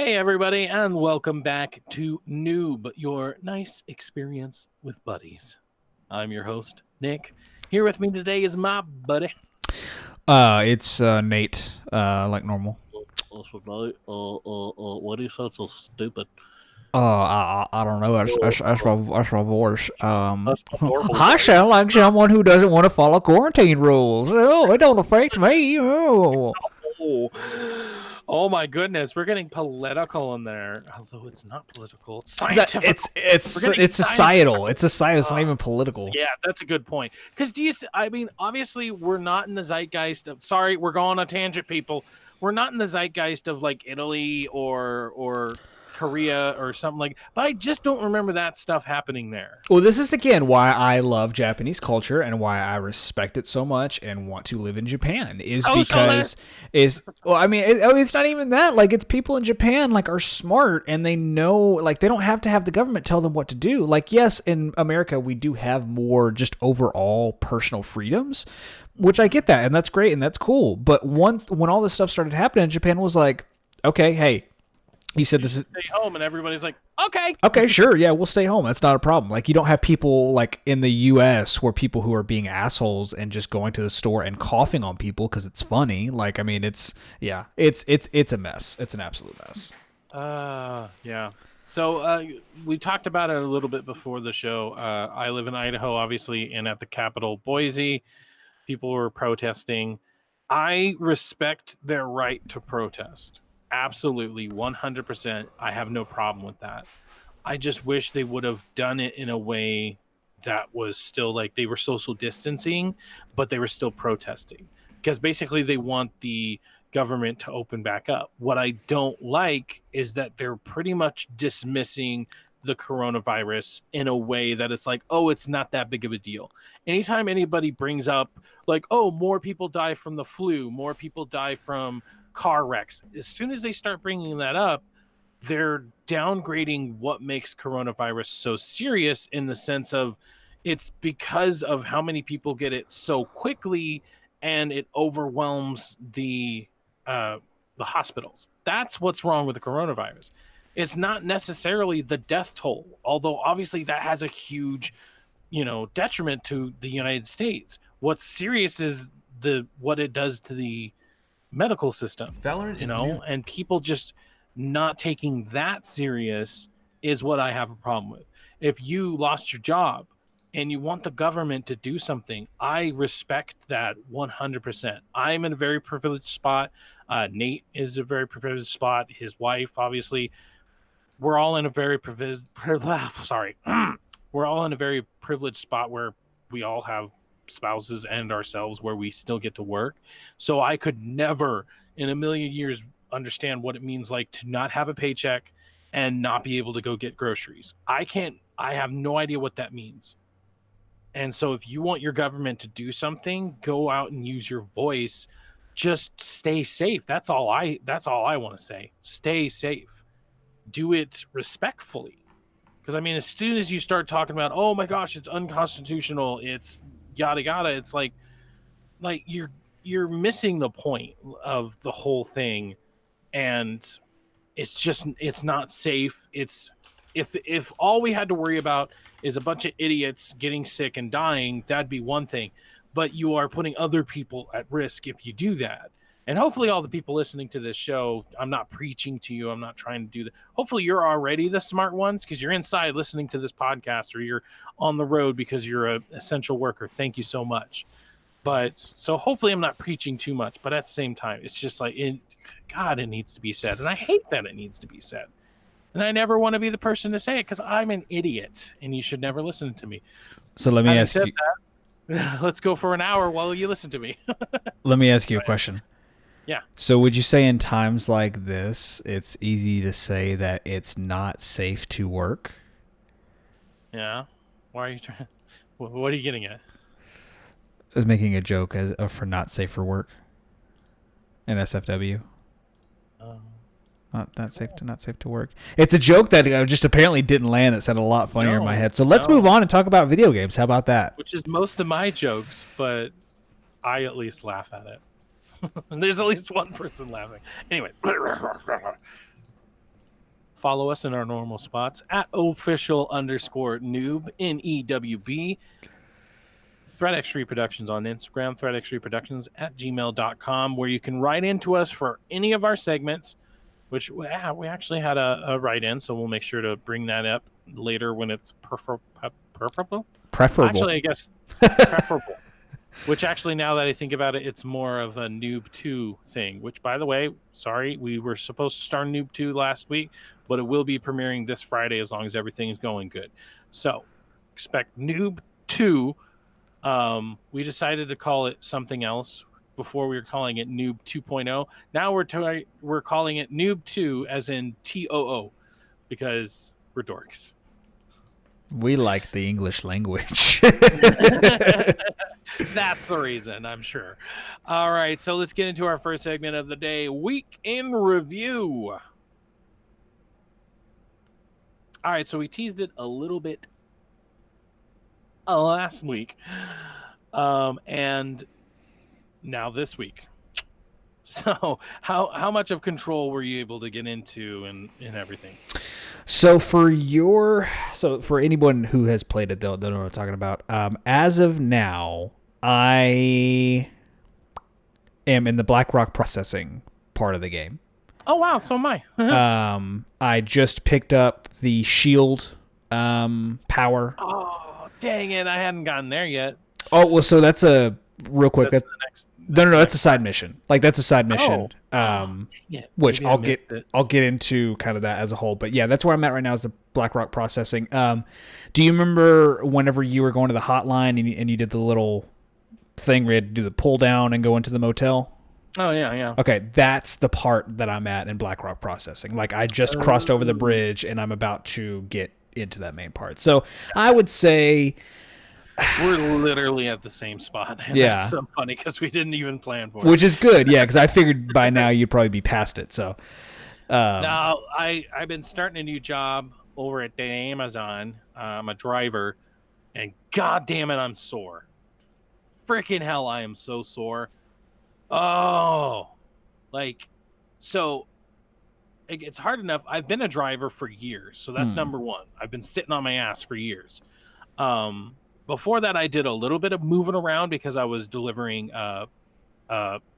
Hey, everybody, and welcome back to N.E.W.B, your nice experience with buddies. I'm your host, Nick. Here with me today is my buddy. It's Nate, like normal. Also, what do you sound so stupid? I don't know. That's my voice. That's my normal I voice. sound like someone who doesn't want to follow quarantine rules. Oh, it don't affect me. Oh. Oh my goodness, we're getting political in there. Although it's not political, it's It's scientific. it's societal. It's societal. It's not even political. Yeah, that's a good point. Because I mean, obviously, we're not in the zeitgeist of. Sorry, we're going on a tangent, people. We're not in the zeitgeist of like Italy or Korea or something like. But I just don't remember that stuff happening there. Well, this is again why I love Japanese culture and why I respect it so much and want to live in Japan is Oh, because I mean it's not even that, like, it's people in Japan like are smart and they know, like, they don't have to have the government tell them what to do. Like, yes, in America we do have more just overall personal freedoms, which I get that, and that's great and that's cool. But once when all this stuff started happening, Japan was like, okay, hey, you said this is Stay home, and everybody's like, okay. okay, sure, yeah, we'll stay home. That's not a problem. Like, you don't have people like in the U.S. where people who are being assholes and just going to the store and coughing on people because it's funny. Like, I mean, it's a mess. It's an absolute mess. Yeah. So we talked about it a little bit before the show. I live in Idaho, obviously, and at the capital, Boise, people were protesting. I respect their right to protest. Absolutely, 100%. I have no problem with that. I just wish they would have done it in a way that was still like they were social distancing, but they were still protesting. Because basically, they want the government to open back up. What I don't like is that they're pretty much dismissing the coronavirus in a way that it's like, oh, it's not that big of a deal. Anytime anybody brings up, like, oh, more people die from the flu, more people die from car wrecks, as soon as they start bringing that up, they're downgrading what makes coronavirus so serious in the sense of it's because of how many people get it so quickly and it overwhelms the hospitals. That's what's wrong with the coronavirus. It's not necessarily the death toll, although obviously that has a huge, detriment to the United States. What's serious is what it does to the medical system, Valorant is new. and people just not taking that serious is what I have a problem with. If you lost your job and you want the government to do something, I respect that 100%. I'm in a very privileged spot. Nate is a very privileged spot. His wife, obviously, we're all in a very sorry. We're all in a very privileged spot where we all have spouses and ourselves where we still get to work. So I could never in a million years understand what it means like to not have a paycheck and not be able to go get groceries. I have no idea what that means. And so if you want your government to do something, go out and use your voice. Just stay safe. That's all I want to say. Stay safe. Do it respectfully. Because I mean, as soon as you start talking about, oh my gosh, it's unconstitutional, it's yada yada, it's like you're missing the point of the whole thing, and it's not safe. It's if all we had to worry about is a bunch of idiots getting sick and dying, that'd be one thing. But you are putting other people at risk if you do that. And hopefully all the people listening to this show, I'm not preaching to you, I'm not trying to do that. Hopefully you're already the smart ones because you're inside listening to this podcast, or you're on the road because you're an essential worker. Thank you so much. But so hopefully I'm not preaching too much, but at the same time, it's just like, God, it needs to be said. And I hate that it needs to be said. And I never want to be the person to say it because I'm an idiot and you should never listen to me. So let me ask you. Let's go for an hour while you listen to me. Let me ask you a question. Yeah. So would you say in times like this, it's easy to say that it's not safe to work? Yeah. Why are you trying? What are you getting at? I was making a joke for not safe for work in SFW. Not safe to work. It's a joke that just apparently didn't land. It sounded a lot funnier in my head. So let's move on and talk about video games. How about that? Which is most of my jokes, but I at least laugh at it. There's at least one person laughing. Anyway. Follow us in our normal spots at official_N.E.W.B, N-E.W.B. ThreadX Reproductions on Instagram, ThreadX Reproductions at gmail.com, where you can write into us for any of our segments, which we actually had a write-in, so we'll make sure to bring that up later when it's preferable. Actually, I guess preferable. Which actually, now that I think about it, it's more of a N.E.W.B 2 thing, which, by the way, sorry, we were supposed to start N.E.W.B 2 last week, but it will be premiering this Friday as long as everything is going good. So expect N.E.W.B 2. We decided to call it something else. Before we were calling it N.E.W.B 2.0. Now we're calling it N.E.W.B 2 as in TOO because we're dorks. We like the English language. That's the reason, I'm sure. All right, so let's get into our first segment of the day, Week in Review. All right, so we teased it a little bit last week, and now this week. So how much of Control were you able to get into and everything? So for anyone who has played it, they'll know what I'm talking about. As of now, I am in the Blackrock processing part of the game. Oh wow, so am I. I just picked up the shield power. Oh dang it, I hadn't gotten there yet. Oh well, so that's a real quick. That's that's a side mission. Like that's a side mission. Which I'll get into kind of that as a whole. But yeah, that's where I'm at right now is the Blackrock processing. Do you remember whenever you were going to the hotline and you did the little thing where you had to do the pull down and go into the motel? Oh yeah. Okay, that's the part that I'm at in Blackrock processing. Like I just crossed over the bridge and I'm about to get into that main part. So I would say we're literally at the same spot. And yeah, that's so funny because we didn't even plan for it. Which is good, yeah, because I figured by now you'd probably be past it. So now I've been starting a new job over at Amazon. I'm a driver, and god damn it, I'm sore. Freaking hell, I am so sore. Oh, like so. It's hard enough. I've been a driver for years, so that's number one. I've been sitting on my ass for years. Before that, I did a little bit of moving around because I was delivering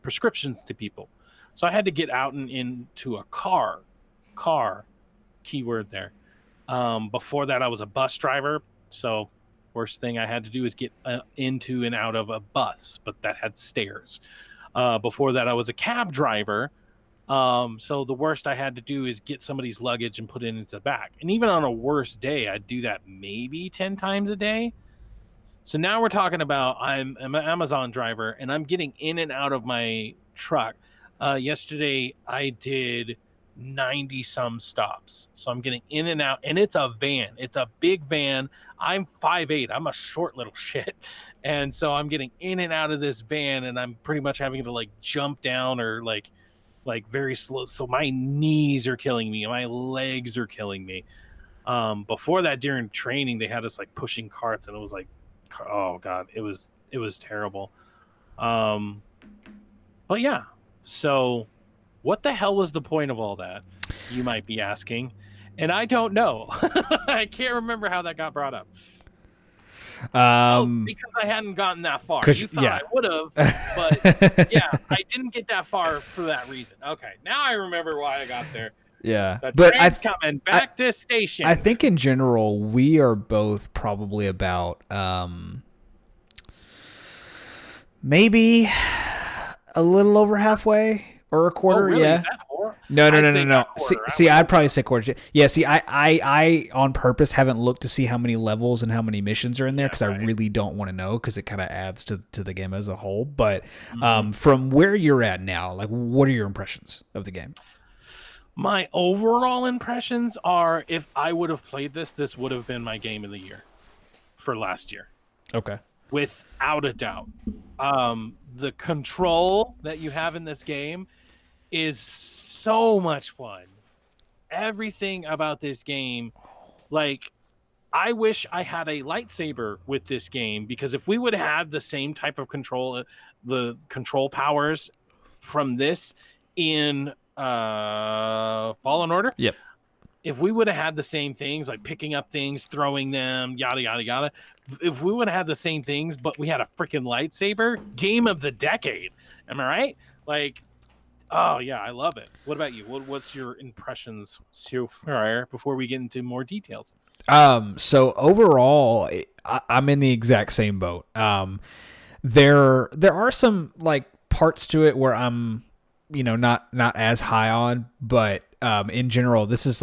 prescriptions to people. So I had to get out and into a car, keyword there. Before that, I was a bus driver. So worst thing I had to do is get into and out of a bus, but that had stairs. Before that, I was a cab driver. So the worst I had to do is get somebody's luggage and put it into the back. And even on a worst day, I'd do that maybe 10 times a day. So now we're talking about I'm an Amazon driver and I'm getting in and out of my truck. Yesterday I did 90 some stops. So I'm getting in and out, and it's a van. It's a big van. I'm 5'8". I'm a short little shit. And so I'm getting in and out of this van, and I'm pretty much having to like jump down or like very slow. So my knees are killing me. My legs are killing me. Before that, during training, they had us like pushing carts, and it was like, oh god, it was terrible. But yeah, so what the hell was the point of all that, you might be asking? And I don't know. I can't remember how that got brought up. Because I hadn't gotten that far. You thought I would have, but yeah, I didn't get that far for that reason. Okay, now I remember why I got there. Yeah, but coming back to station. I think in general we are both probably about maybe a little over halfway or a quarter. Oh, really? Yeah. Is that horror? No. See, I'd probably say quarter. Yeah. See, I on purpose haven't looked to see how many levels and how many missions are in there because I really don't want to know because it kind of adds to the game as a whole. But from where you're at now, like, what are your impressions of the game? My overall impressions are, if I would have played this would have been my game of the year for last year. Okay. Without a doubt. The control that you have in this game is so much fun. Everything about this game, like, I wish I had a lightsaber with this game, because if we would have had the same type of control, the control powers from this in Fallen Order, yep, if we would have had the same things, like picking up things, throwing them, yada yada yada, if we would have had the same things, but we had a freaking lightsaber, game of the decade. Am I right? Like, oh yeah, I love it. What about you? What's your impressions so far before we get into more details? So overall, I'm in the exact same boat. There are some like parts to it where I'm, not as high on, but in general, this is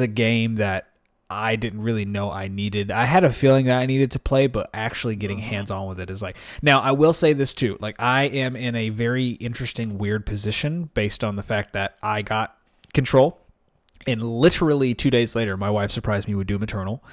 a game that I didn't really know I needed. I had a feeling that I needed to play, but actually getting hands on with it is like. Now, I will say this too. Like, I am in a very interesting, weird position based on the fact that I got Control, and literally 2 days later, my wife surprised me with Doom Eternal.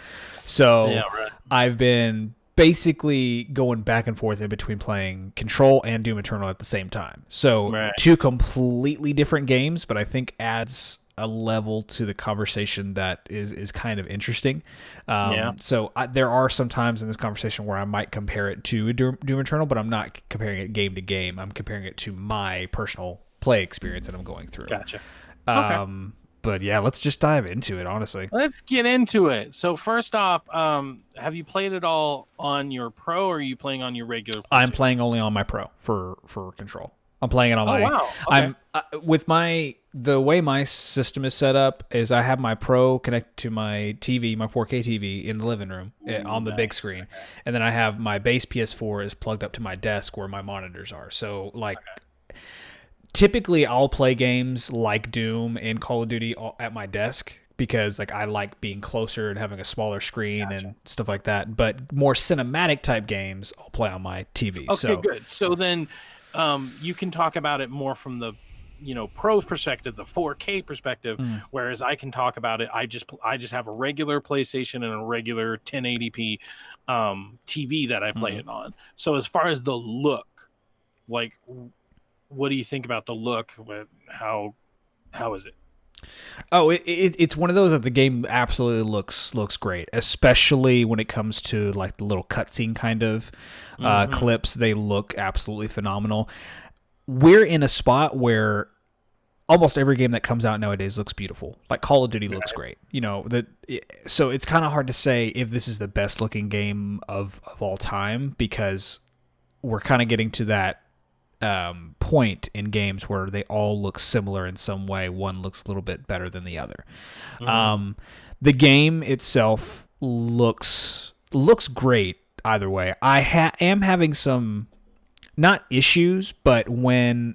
So Yeah, right. I've been basically going back and forth in between playing Control and Doom Eternal at the same time. So Right. two completely different games, but I think adds a level to the conversation that is kind of interesting. Yeah. There are some times in this conversation where I might compare it to Doom Eternal, but I'm not comparing it game to game. I'm comparing it to my personal play experience that I'm going through. Gotcha. Okay. But yeah, let's just dive into it, honestly. Let's get into it. So first off, have you played it all on your Pro, or are you playing on your regular I'm PlayStation? playing only on my Pro for Control. I'm playing it on Oh my. wow. Okay. I'm with my the way my system is set up is I have my Pro connected to my TV, my 4K TV in the living room on the big Nice. screen, and then I have my base PS4 is plugged up to my desk where my monitors are. So like. Typically, I'll play games like Doom and Call of Duty at my desk because like I like being closer and having a smaller screen and stuff like that. But more cinematic type games, I'll play on my TV. Okay, So good. So then, you can talk about it more from the, pro perspective, the 4K perspective, whereas I can talk about it. I just have a regular PlayStation and a regular 1080p TV that I play it on. So as far as the look, like, what do you think about the look? How is it? it's one of those that the game absolutely looks great, especially when it comes to like the little cutscene kind of clips. They look absolutely phenomenal. We're in a spot where almost every game that comes out nowadays looks beautiful. Like Call of Duty looks great. So it's kind of hard to say if this is the best looking game of all time because we're kind of getting to that point in games where they all look similar in some way. One looks a little bit better than the other. The game itself looks great either way. I am having some not issues, but when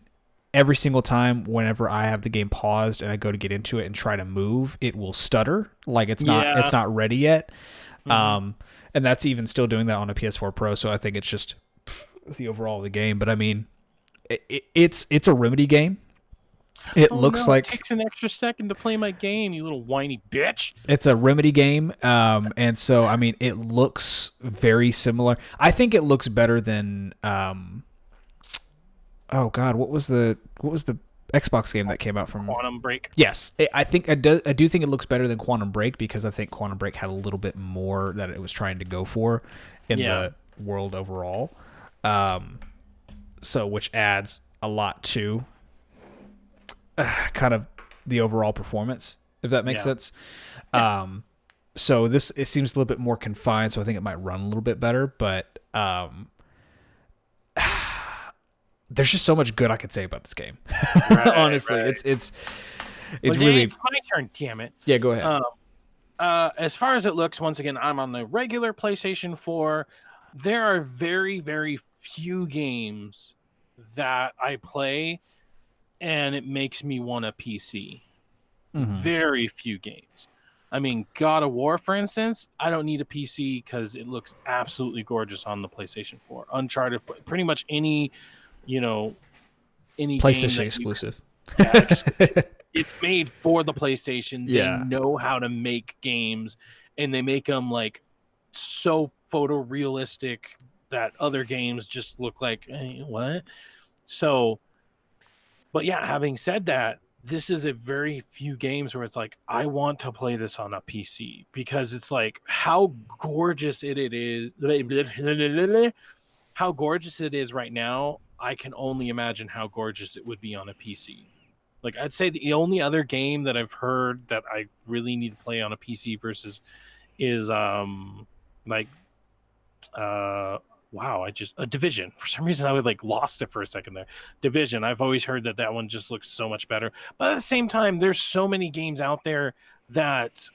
every single time whenever I have the game paused and I go to get into it and try to move, it will stutter like it's not ready yet. And that's even still doing that on a PS4 Pro. So I think it's just the overall of the game. But I mean, it's a Remedy game. It looks like it takes an extra second to play my game, you little whiny bitch. it's a Remedy game, and so I mean, it looks very similar. I think it looks better than oh god, what was the Xbox game that came out from Quantum Break. Yes, I do think it looks better than Quantum Break because I think Quantum Break had a little bit more that it was trying to go for in the world overall. So which adds a lot to kind of the overall performance, if that makes sense. So it seems a little bit more confined, so I think it might run a little bit better, but there's just so much good I could say about this game. Right, honestly, right. it's Well, really it's my turn, damn it. yeah. Go ahead. As far as it looks, once again, I'm on the regular PlayStation 4. There are very, very few games that I play and it makes me want a PC. Very few games. I mean, God of War, for instance, I don't need a PC because it looks absolutely gorgeous on the PlayStation 4. Uncharted, pretty much any PlayStation game exclusive. it's made for the PlayStation. Yeah. They know how to make games, and they make them like so photorealistic that other games just look like what. So, but yeah, having said that, this is a very few games where it's like I want to play this on a PC because it's like how gorgeous it is. How gorgeous it is right now. I can only imagine how gorgeous it would be on a PC. Like I'd say the only other game that I've heard that I really need to play on a PC versus is like wow, I just a Division. For some reason I would like lost it for a second there. Division. I've always heard that that one just looks so much better. But at the same time, there's so many games out there that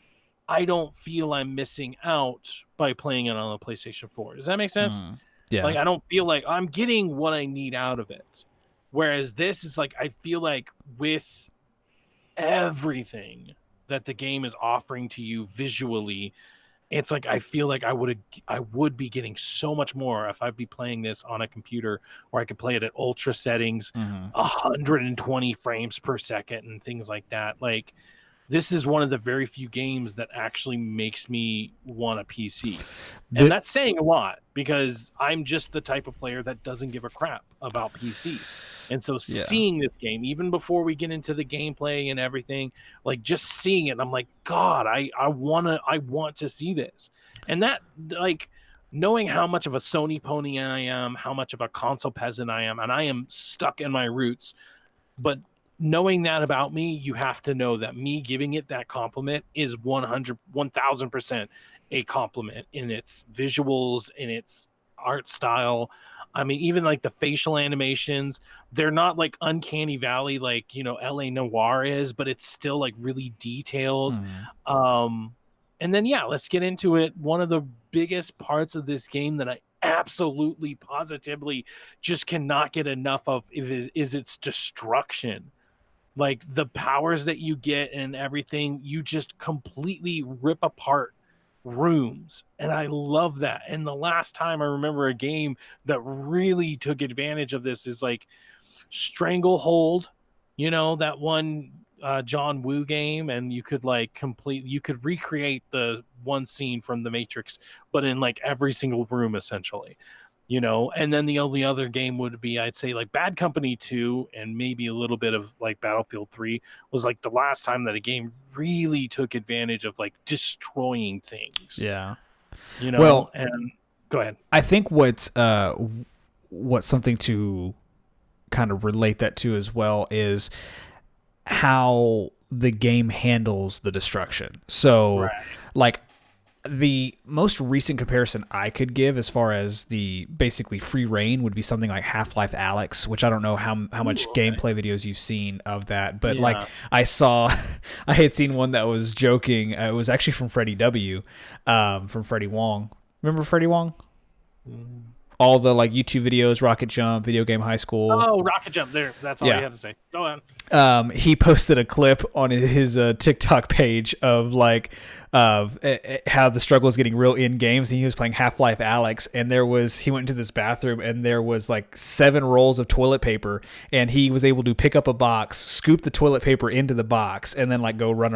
I don't feel I'm missing out by playing it on the PlayStation 4. Does that make sense? Yeah. Like I don't feel like I'm getting what I need out of it. Whereas this is like I feel like with everything that the game is offering to you visually, it's like I feel like I would be getting so much more if I'd be playing this on a computer where I could play it at ultra settings, 120 frames per second and things like that. Like this is one of the very few games that actually makes me want a PC. And that's saying a lot because I'm just the type of player that doesn't give a crap about PC. And so seeing this game, even before we get into the gameplay and everything, like just seeing it, I'm like, God, I want to see this. And that like knowing how much of a Sony pony I am, how much of a console peasant I am, and I am stuck in my roots, but knowing that about me, you have to know that me giving it that compliment is 1000% a compliment in its visuals, in its art style. I mean, even like the facial animations, they're not like uncanny valley like, you know, N.E.W.B is, but it's still like really detailed. And then yeah, let's get into it. One of the biggest parts of this game that I absolutely positively just cannot get enough of is its destruction. Like the powers that you get and everything, you just completely rip apart rooms, and I love that. And the last time I remember a game that really took advantage of this is like Stranglehold, you know, that one John Woo game, and you could like you could recreate the one scene from the Matrix but in like every single room essentially, you know. And then the only other game would be, I'd say, like Bad Company 2 and maybe a little bit of like Battlefield 3 was like the last time that a game really took advantage of like destroying things. Yeah. You know, well, and go ahead. I think what's something to kind of relate that to as well is how the game handles the destruction. So like the most recent comparison I could give as far as the basically free reign would be something like Half-Life Alyx, which I don't know how much gameplay videos you've seen of that, but like I had seen one that was joking. It was actually from Freddie W, from Freddie Wong. Remember Freddie Wong? All the like YouTube videos, Rocket Jump, Video Game High School. Oh, Rocket Jump. There, that's all you have to say. Go on. He posted a clip on his TikTok page of like how the struggle is getting real in games. And he was playing Half-Life Alyx, and he went into this bathroom, and there was like 7 rolls of toilet paper, and he was able to pick up a box, scoop the toilet paper into the box, and then like go run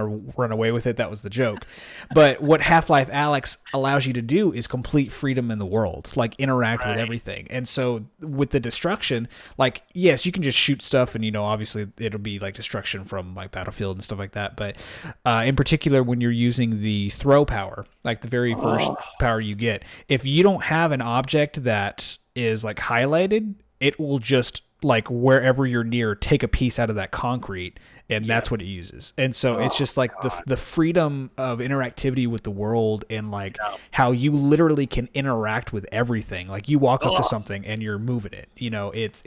away with it. That was the joke. But what Half-Life Alyx allows you to do is complete freedom in the world, like interact with everything. And so with the destruction, like yes, you can just shoot stuff, and you know obviously it'll be like destruction from like Battlefield and stuff like that. But in particular, when you're using the throw power, like the very first power you get, if you don't have an object that is like highlighted, it will just like wherever you're near take a piece out of that concrete, and that's what it uses. And so it's just like the freedom of interactivity with the world, and like how you literally can interact with everything. Like you walk up to something and you're moving it, you know, it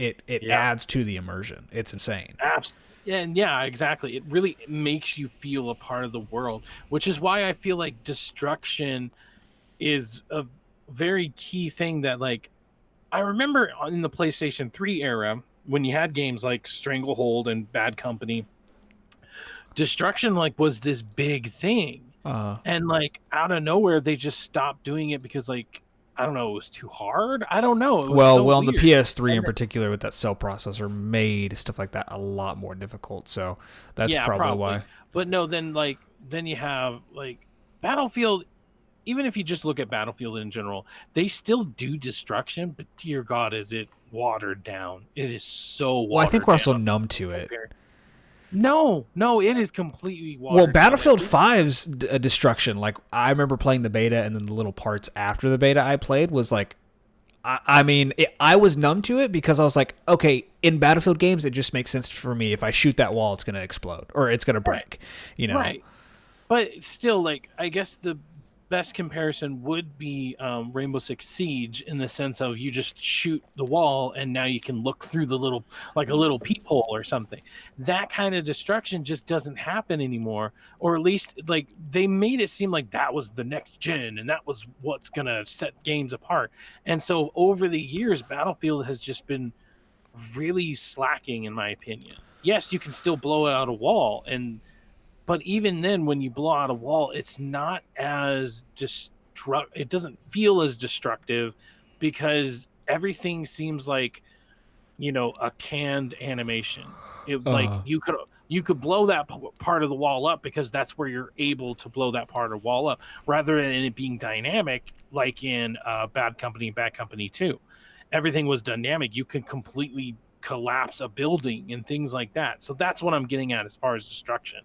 adds to the immersion. It's insane. Absolutely. And yeah, exactly. It really makes you feel a part of the world, which is why I feel like destruction is a very key thing that like I remember in the PlayStation 3 era when you had games like Stranglehold and Bad Company, destruction like was this big thing. And like out of nowhere they just stopped doing it because like I don't know, it was too hard. I don't know. It was well, the PS3 in particular with that cell processor made stuff like that a lot more difficult. So that's probably why. But no, then you have like Battlefield. Even if you just look at Battlefield in general, they still do destruction, but dear God, is it watered down? It is so watered down. Well, I think we're also numb to it. No, it is completely watered Well, Battlefield 5's destruction, like I remember playing the beta, and then the little parts after the beta I played was like I mean, I was numb to it because I was like, okay, in Battlefield games, it just makes sense for me. If I shoot that wall, it's going to explode or it's going to Right. break, you know? Right. But still, like, I guess the best comparison would be Rainbow Six Siege, in the sense of you just shoot the wall and now you can look through the little, like a little peephole or something. That kind of destruction just doesn't happen anymore, or at least like they made it seem like that was the next gen and that was what's gonna set games apart. And so over the years, Battlefield has just been really slacking, in my opinion. Yes, you can still blow out a wall, and but even then, when you blow out a wall, it's not as it doesn't feel as destructive, because everything seems like, a canned animation. It, like, you could blow that part of the wall up because that's where you're able to blow that part of the wall up, rather than it being dynamic like in Bad Company and Bad Company 2. Everything was dynamic. You could completely collapse a building and things like that. So that's what I'm getting at as far as destruction.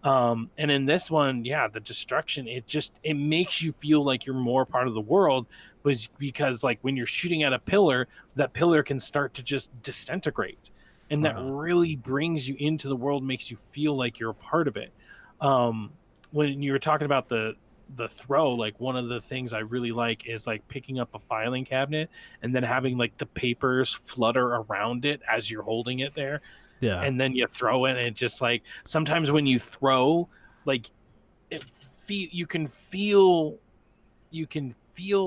And in this one, yeah, the destruction, it makes you feel like you're more part of the world, was because, like, when you're shooting at a pillar, that pillar can start to just disintegrate, and that really brings you into the world, makes you feel like you're a part of it. When you were talking about the throw, like, one of the things I really like is like picking up a filing cabinet and then having like the papers flutter around it as you're holding it there, Yeah. and then you throw it, and it just, like, sometimes when you throw, like, it you can feel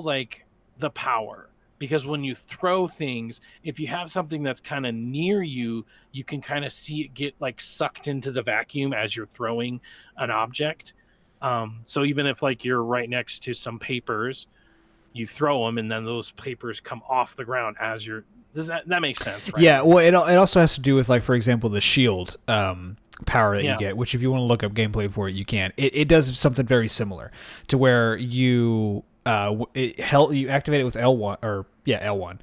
like the power, because when you throw things, if you have something that's kind of near you, you can kind of see it get, like, sucked into the vacuum as you're throwing an object. So even if, like, you're right next to some papers, you throw them, and then those papers come off the ground as you're does that make sense, right? Yeah, well, it also has to do with, like, for example, the shield power that you Yeah. get, which if you want to look up gameplay for it, you can. It does something very similar to where you you activate it with L1, or yeah, L1.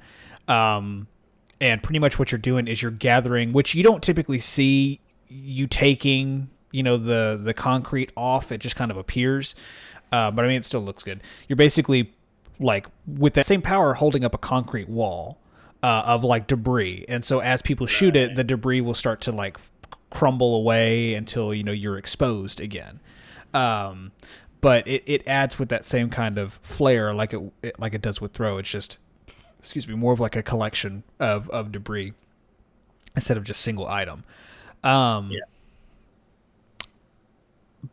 And pretty much what you're doing is you're gathering, which you don't typically see you taking, the concrete off. It just kind of appears. But I mean, it still looks good. You're basically, like, with that same power, holding up a concrete wall of, like, debris, and so as people shoot it, the debris will start to, like, crumble away until you're exposed again. But it adds with that same kind of flair, like it does with throw. It's just, excuse me, more of like a collection of debris instead of just single item. Yeah.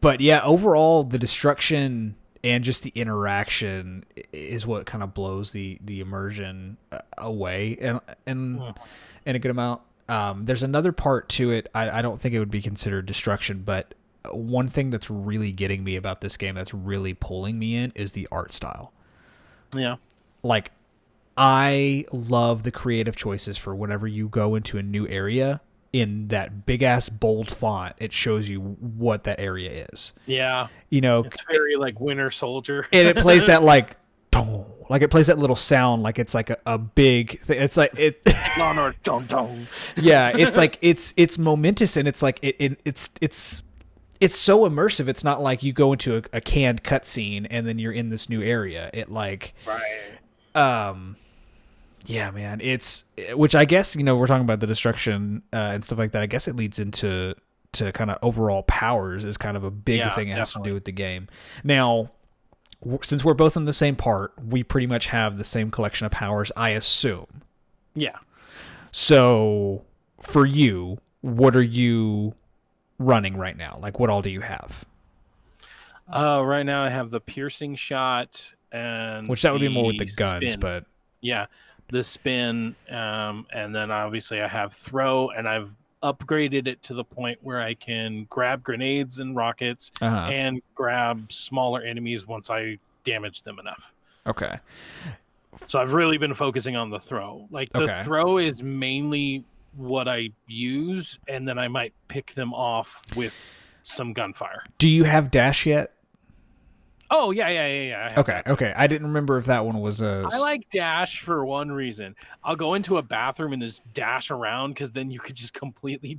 But yeah, overall, the destruction and just the interaction is what kind of blows the immersion away, and in a good amount. There's another part to it. I don't think it would be considered destruction, but one thing that's really getting me about this game, that's really pulling me in, is the art style. Yeah. Like, I love the creative choices for whenever you go into a new area. In that big ass bold font, it shows you what that area is. Yeah. You know, It's very like Winter Soldier. and it plays that like it plays that little sound like it's like a big thing. It's like it yeah, it's like it's momentous, and it's like it's so immersive. It's not like you go into a canned cutscene and then you're in this new area. It like Right. Yeah, man. It's, which I guess, we're talking about the destruction and stuff like that. I guess it leads into kind of overall powers is kind of a big thing it has to do with the game. Now, since we're both in the same part, we pretty much have the same collection of powers, I assume. Yeah. So, for you, what are you running right now? Like, what all do you have? Right now I have the piercing shot, and Which that would be more with the guns, spin. but Yeah, the spin, and then obviously I have throw, and I've upgraded it to the point where I can grab grenades and rockets and grab smaller enemies once I damage them enough. Okay. So I've really been focusing on the throw. Like, the throw is mainly what I use, and then I might pick them off with some gunfire. Do you have dash yet? Oh yeah. I have Okay, that too. okay. I didn't remember if that one was a. I like dash for one reason. I'll go into a bathroom and just dash around because then you could just completely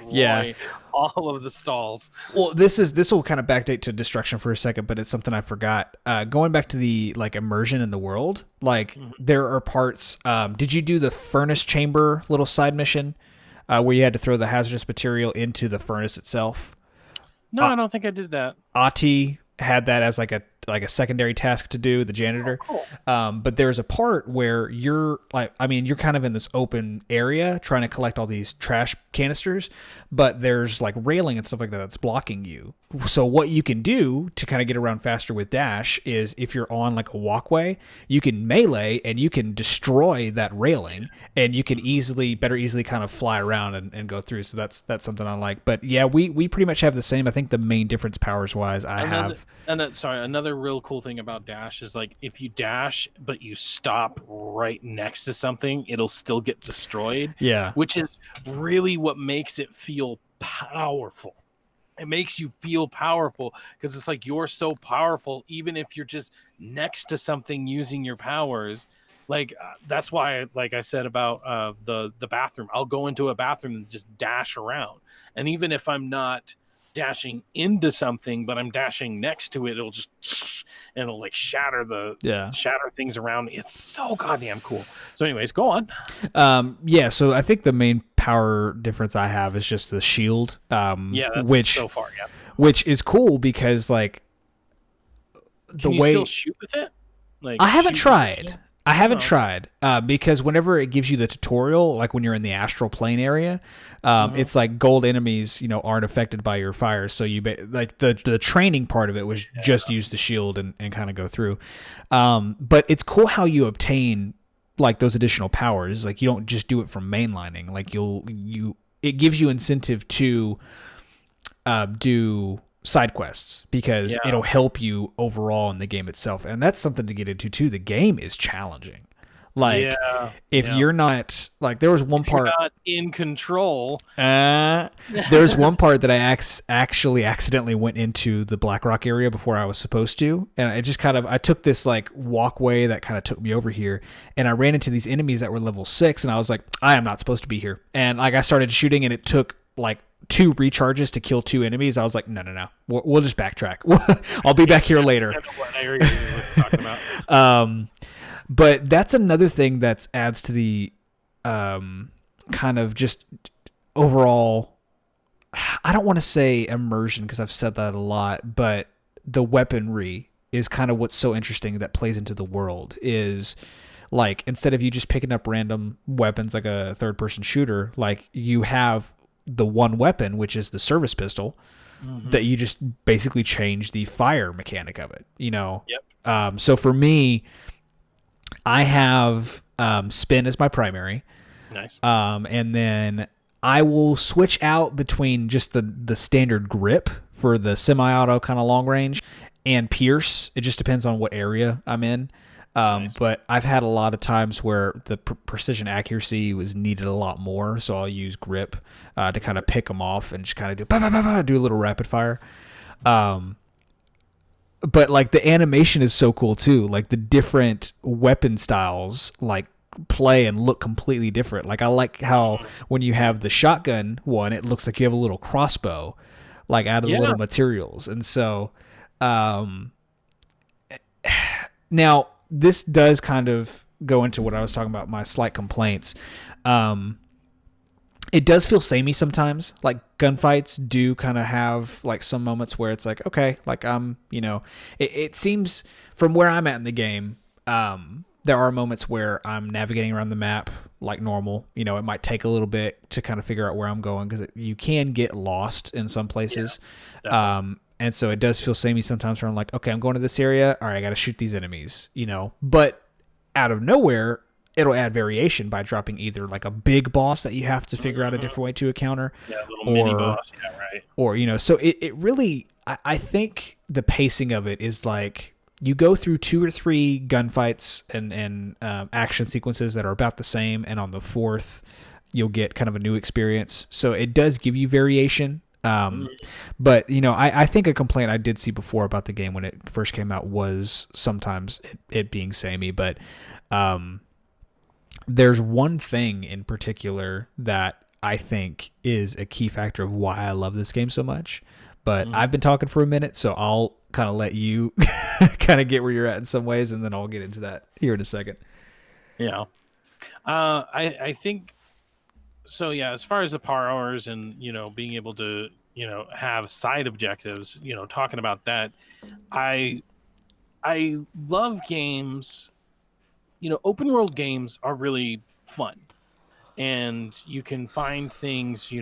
Yeah. destroy all of the stalls. Well, this will kind of backdate to destruction for a second, but it's something I forgot. Going back to the like immersion in the world, like Mhm. there are parts. Did you do the furnace chamber little side mission where you had to throw the hazardous material into the furnace itself? No, I don't think I did that. Ati had that as like a secondary task to do, the janitor. Cool. But there's a part where you're like, I mean, you're kind of in this open area trying to collect all these trash canisters, but there's like railing and stuff like that that's blocking you. So what you can do to kind of get around faster with dash is if you're on like a walkway, you can melee and you can destroy that railing, and you can easily kind of fly around and go through. So that's something I like. But yeah, we pretty much have the same. I think the main difference powers wise I have. Sorry, another real cool thing about dash is like if you dash but you stop right next to something, it'll still get destroyed. Yeah. Which is really what makes it feel powerful. It makes you feel powerful because it's like you're so powerful, even if you're just next to something using your powers. Like that's why, like I said about the bathroom, I'll go into a bathroom and just dash around, and even if I'm not dashing into something, but I'm dashing next to it, it'll just and it'll like shatter things around me. It's so goddamn cool. So, anyways, go on. Yeah, so I think the main power difference I have is just the shield. Yeah, that's which so far, yeah. which is cool because like Can you still shoot with it? Like I haven't shoot with tried. it? I haven't Oh. tried because whenever it gives you the tutorial, like when you're in the astral plane area, it's like gold enemies, aren't affected by your fires. So like the training part of it was just use the shield and kind of go through. But it's cool how you obtain like those additional powers. Like you don't just do it from mainlining. Like it gives you incentive to do side quests because it'll help you overall in the game itself, and that's something to get into too. The game is challenging. Like if you're not like, there was one part you're not in control. there's one part that I actually accidentally went into the Blackrock area before I was supposed to, and I took this like walkway that kind of took me over here, and I ran into these enemies that were level 6, and I was like, I am not supposed to be here, and like I started shooting, and it took like 2 recharges to kill 2 enemies. I was like, no. We'll just backtrack. I'll be back here later. But that's another thing that adds to the kind of just overall, I don't want to say immersion because I've said that a lot, but the weaponry is kind of what's so interesting that plays into the world is like, instead of you just picking up random weapons like a third-person shooter, like you have the one weapon, which is the service pistol, that you just basically change the fire mechanic of it, Yep. So for me, I have spin as my primary. Nice. And then I will switch out between just the standard grip for the semi-auto kind of long range and pierce. It just depends on what area I'm in. Nice. But I've had a lot of times where the precision accuracy was needed a lot more, so I'll use grip to kind of pick them off and just kind of do a little rapid fire. But like the animation is so cool too. Like the different weapon styles like play and look completely different. Like I like how when you have the shotgun one, it looks like you have a little crossbow like out of the little materials. And so now this does kind of go into what I was talking about, my slight complaints. It does feel samey sometimes. Like gunfights do kind of have like some moments where it's like, okay, like it seems from where I'm at in the game, there are moments where I'm navigating around the map like normal. It might take a little bit to kind of figure out where I'm going because you can get lost in some places. And so it does feel samey sometimes where I'm like, okay, I'm going to this area. All right, I got to shoot these enemies, But out of nowhere, it'll add variation by dropping either like a big boss that you have to figure out a different way to encounter. Yeah, a little mini boss. Yeah, right. Or, so it really, I think the pacing of it is like you go through 2 or 3 gunfights and action sequences that are about the same. And on the 4th, you'll get kind of a new experience. So it does give you variation. Um, but I think a complaint I did see before about the game when it first came out was sometimes it being samey. But there's one thing in particular that I think is a key factor of why I love this game so much. But I've been talking for a minute, so I'll kind of let you kind of get where you're at in some ways, and then I'll get into that here in a second. Yeah. I think so. Yeah. As far as the power hours and being able to have side objectives, talking about that, I I love games. Open world games are really fun, and you can find things,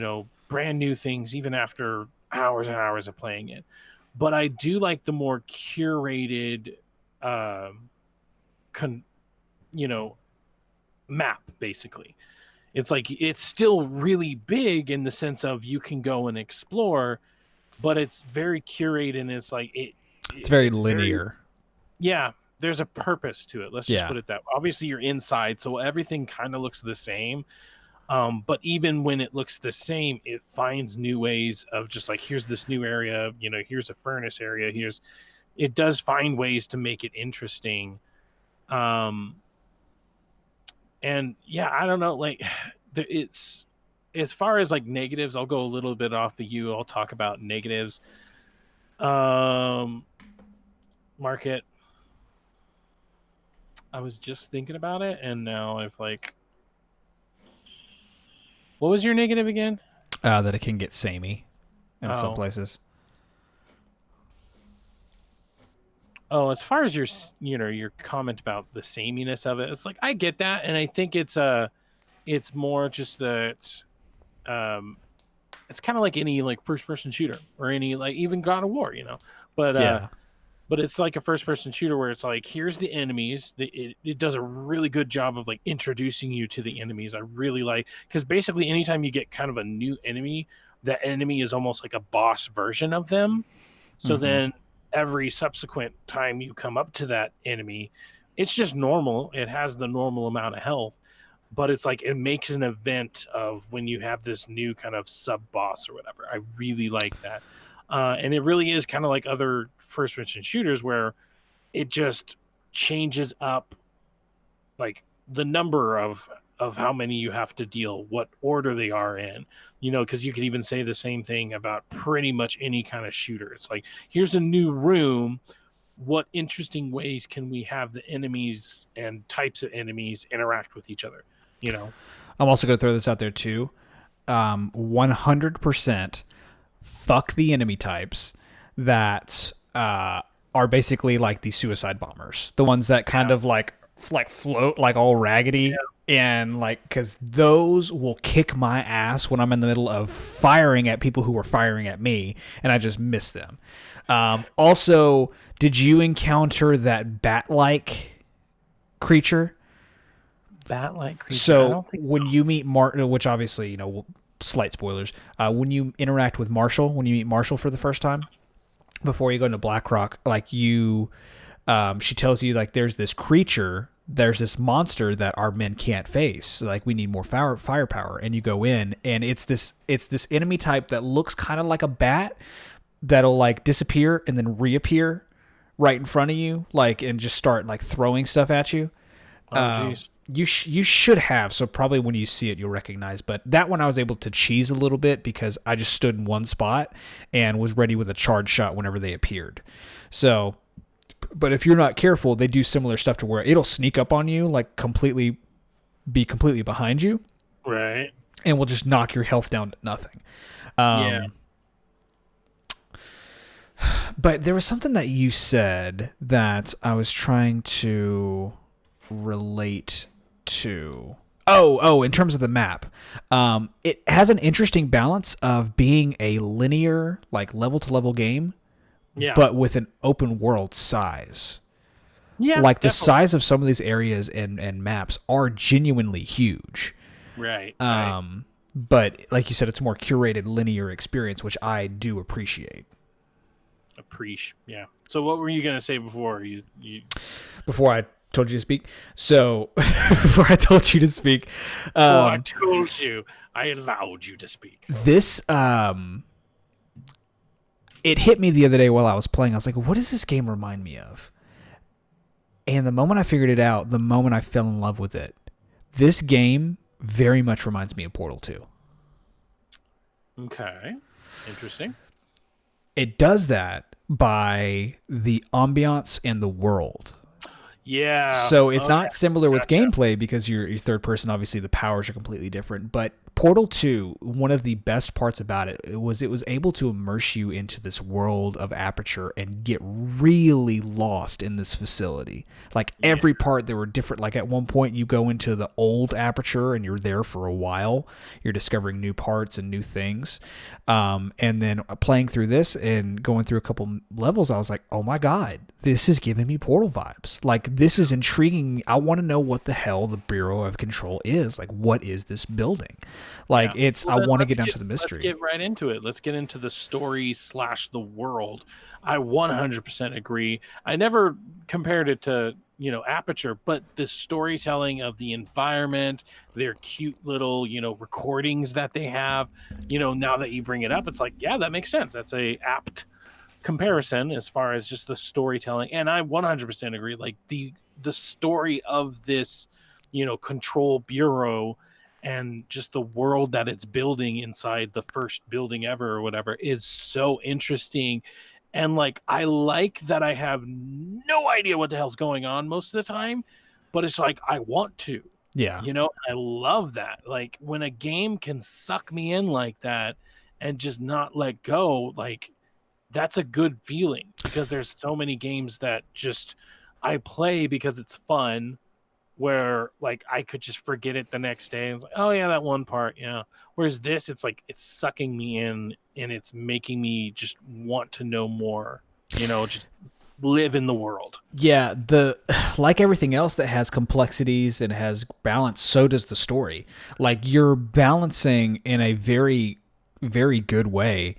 brand new things, even after hours and hours of playing it. But I do like the more curated, um, con, you know, map. Basically, it's like it's still really big in the sense of you can go and explore, but it's very curated. And it's like It's very it's very, linear. yeah. There's a purpose to it. Let's just Yeah. put it that way. Obviously, you're inside, so everything kind of looks the same. But even when it looks the same, it finds new ways of just like, here's this new area, here's a furnace area, it does find ways to make it interesting. Um, and yeah, I don't know, like it's as far as like negatives, I'll go a little bit off of you. I'll talk about negatives. Um, Market. I was just thinking about it, and now I've like, what was your negative again? That it can get samey in some Oh, places. Oh, as far as your comment about the sameness of it, it's like I get that, and I think it's more just that um, it's kind of like any like first person shooter or any like even God of War. But Yeah. but it's like a first person shooter where it's like, here's the enemies. It does a really good job of like introducing you to the enemies. I really like, because basically anytime you get kind of a new enemy, that enemy is almost like a boss version of them. So Mm-hmm. then every subsequent time you come up to that enemy, it's just normal. It has the normal amount of health, but it's like it makes an event of when you have this new kind of sub boss or whatever. I really like that. And it really is kind of like other first person shooters where it just changes up like the number of how many you have to deal, what order they are in, because you could even say the same thing about pretty much any kind of shooter. It's like, here's a new room. What interesting ways can we have the enemies and types of enemies interact with each other? You know, I'm also going to throw this out there too. 100% fuck the enemy types that are basically like the suicide bombers, the ones that kind yeah, of like float like all raggedy, yeah, and like because those will kick my ass when I'm in the middle of firing at people who are firing at me and I just miss them. Also, did you encounter that bat-like creature? bat-like creature. I So don't think when you meet Martin, which obviously slight spoilers, when you interact with Marshall, when you meet Marshall for the first time before you go into Blackrock, like she tells you like there's this creature, there's this monster that our men can't face. Like we need more firepower, and you go in, and it's this enemy type that looks kind of like a bat that'll like disappear and then reappear right in front of you, like and just start like throwing stuff at you. so. Oh, geez. You should have, so probably when you see it you'll recognize, but that one I was able to cheese a little bit because I just stood in one spot and was ready with a charge shot whenever they appeared. So, but if you're not careful, they do similar stuff to where it'll sneak up on you, like be completely behind you, Right. and will just knock your health down to nothing. Yeah. But there was something that you said that I was trying to relate to. In terms of the map, it has an interesting balance of being a linear, like level to level game, Yeah. but with an open world size. Yeah. Like the Definitely. size of some of these areas and maps are genuinely huge. Right. Right. But like you said, it's a more curated linear experience, which I do appreciate. Appreciate. Yeah. So what were you gonna say before you? Before I told you to speak, so before I told you to speak, Before I told you, I allowed you to speak. this it hit me the other day while I was playing. I was like, what does this game remind me of? And the moment I figured it out, the moment I fell in love with it, this game very much reminds me of Portal 2. Okay. Interesting. It does that by the ambiance and the world. Yeah. So it's Okay. not similar with Gotcha. gameplay because you're third person. Obviously, the powers are completely different. But Portal 2, one of the best parts about it was able to immerse you into this world of Aperture and get really lost in this facility. Like Yeah. every part, there were different. Like at one point, you go into the old Aperture and you're there for a while. You're discovering new parts and new things. And then playing through this and going through a couple levels, I was like, oh my God, this is giving me Portal vibes. Like, this is intriguing. I want to know what the hell the Bureau of Control is. Like, what is this building? Like, Yeah. I want to Let's get down to the mystery. Let's get right into it. Let's get into the story slash the world. I 100% agree. I never compared it to, Aperture, but the storytelling of the environment, their cute little, recordings that they have, now that you bring it up, it's like, yeah, that makes sense. That's a apt comparison as far as just the storytelling. And I 100% agree. Like the story of this, control bureau and just the world that it's building inside the first building ever or whatever is so interesting. And like I like that I have no idea what the hell's going on most of the time, but it's like I want to. Yeah. I love that. Like when a game can suck me in like that and just not let go, like that's a good feeling because there's so many games that just I play because it's fun where like I could just forget it the next day and it's like, oh yeah, that one part, yeah. Whereas this, it's like it's sucking me in and it's making me just want to know more, just live in the world. Yeah, like everything else that has complexities and has balance, so does the story. Like you're balancing in a very, very good way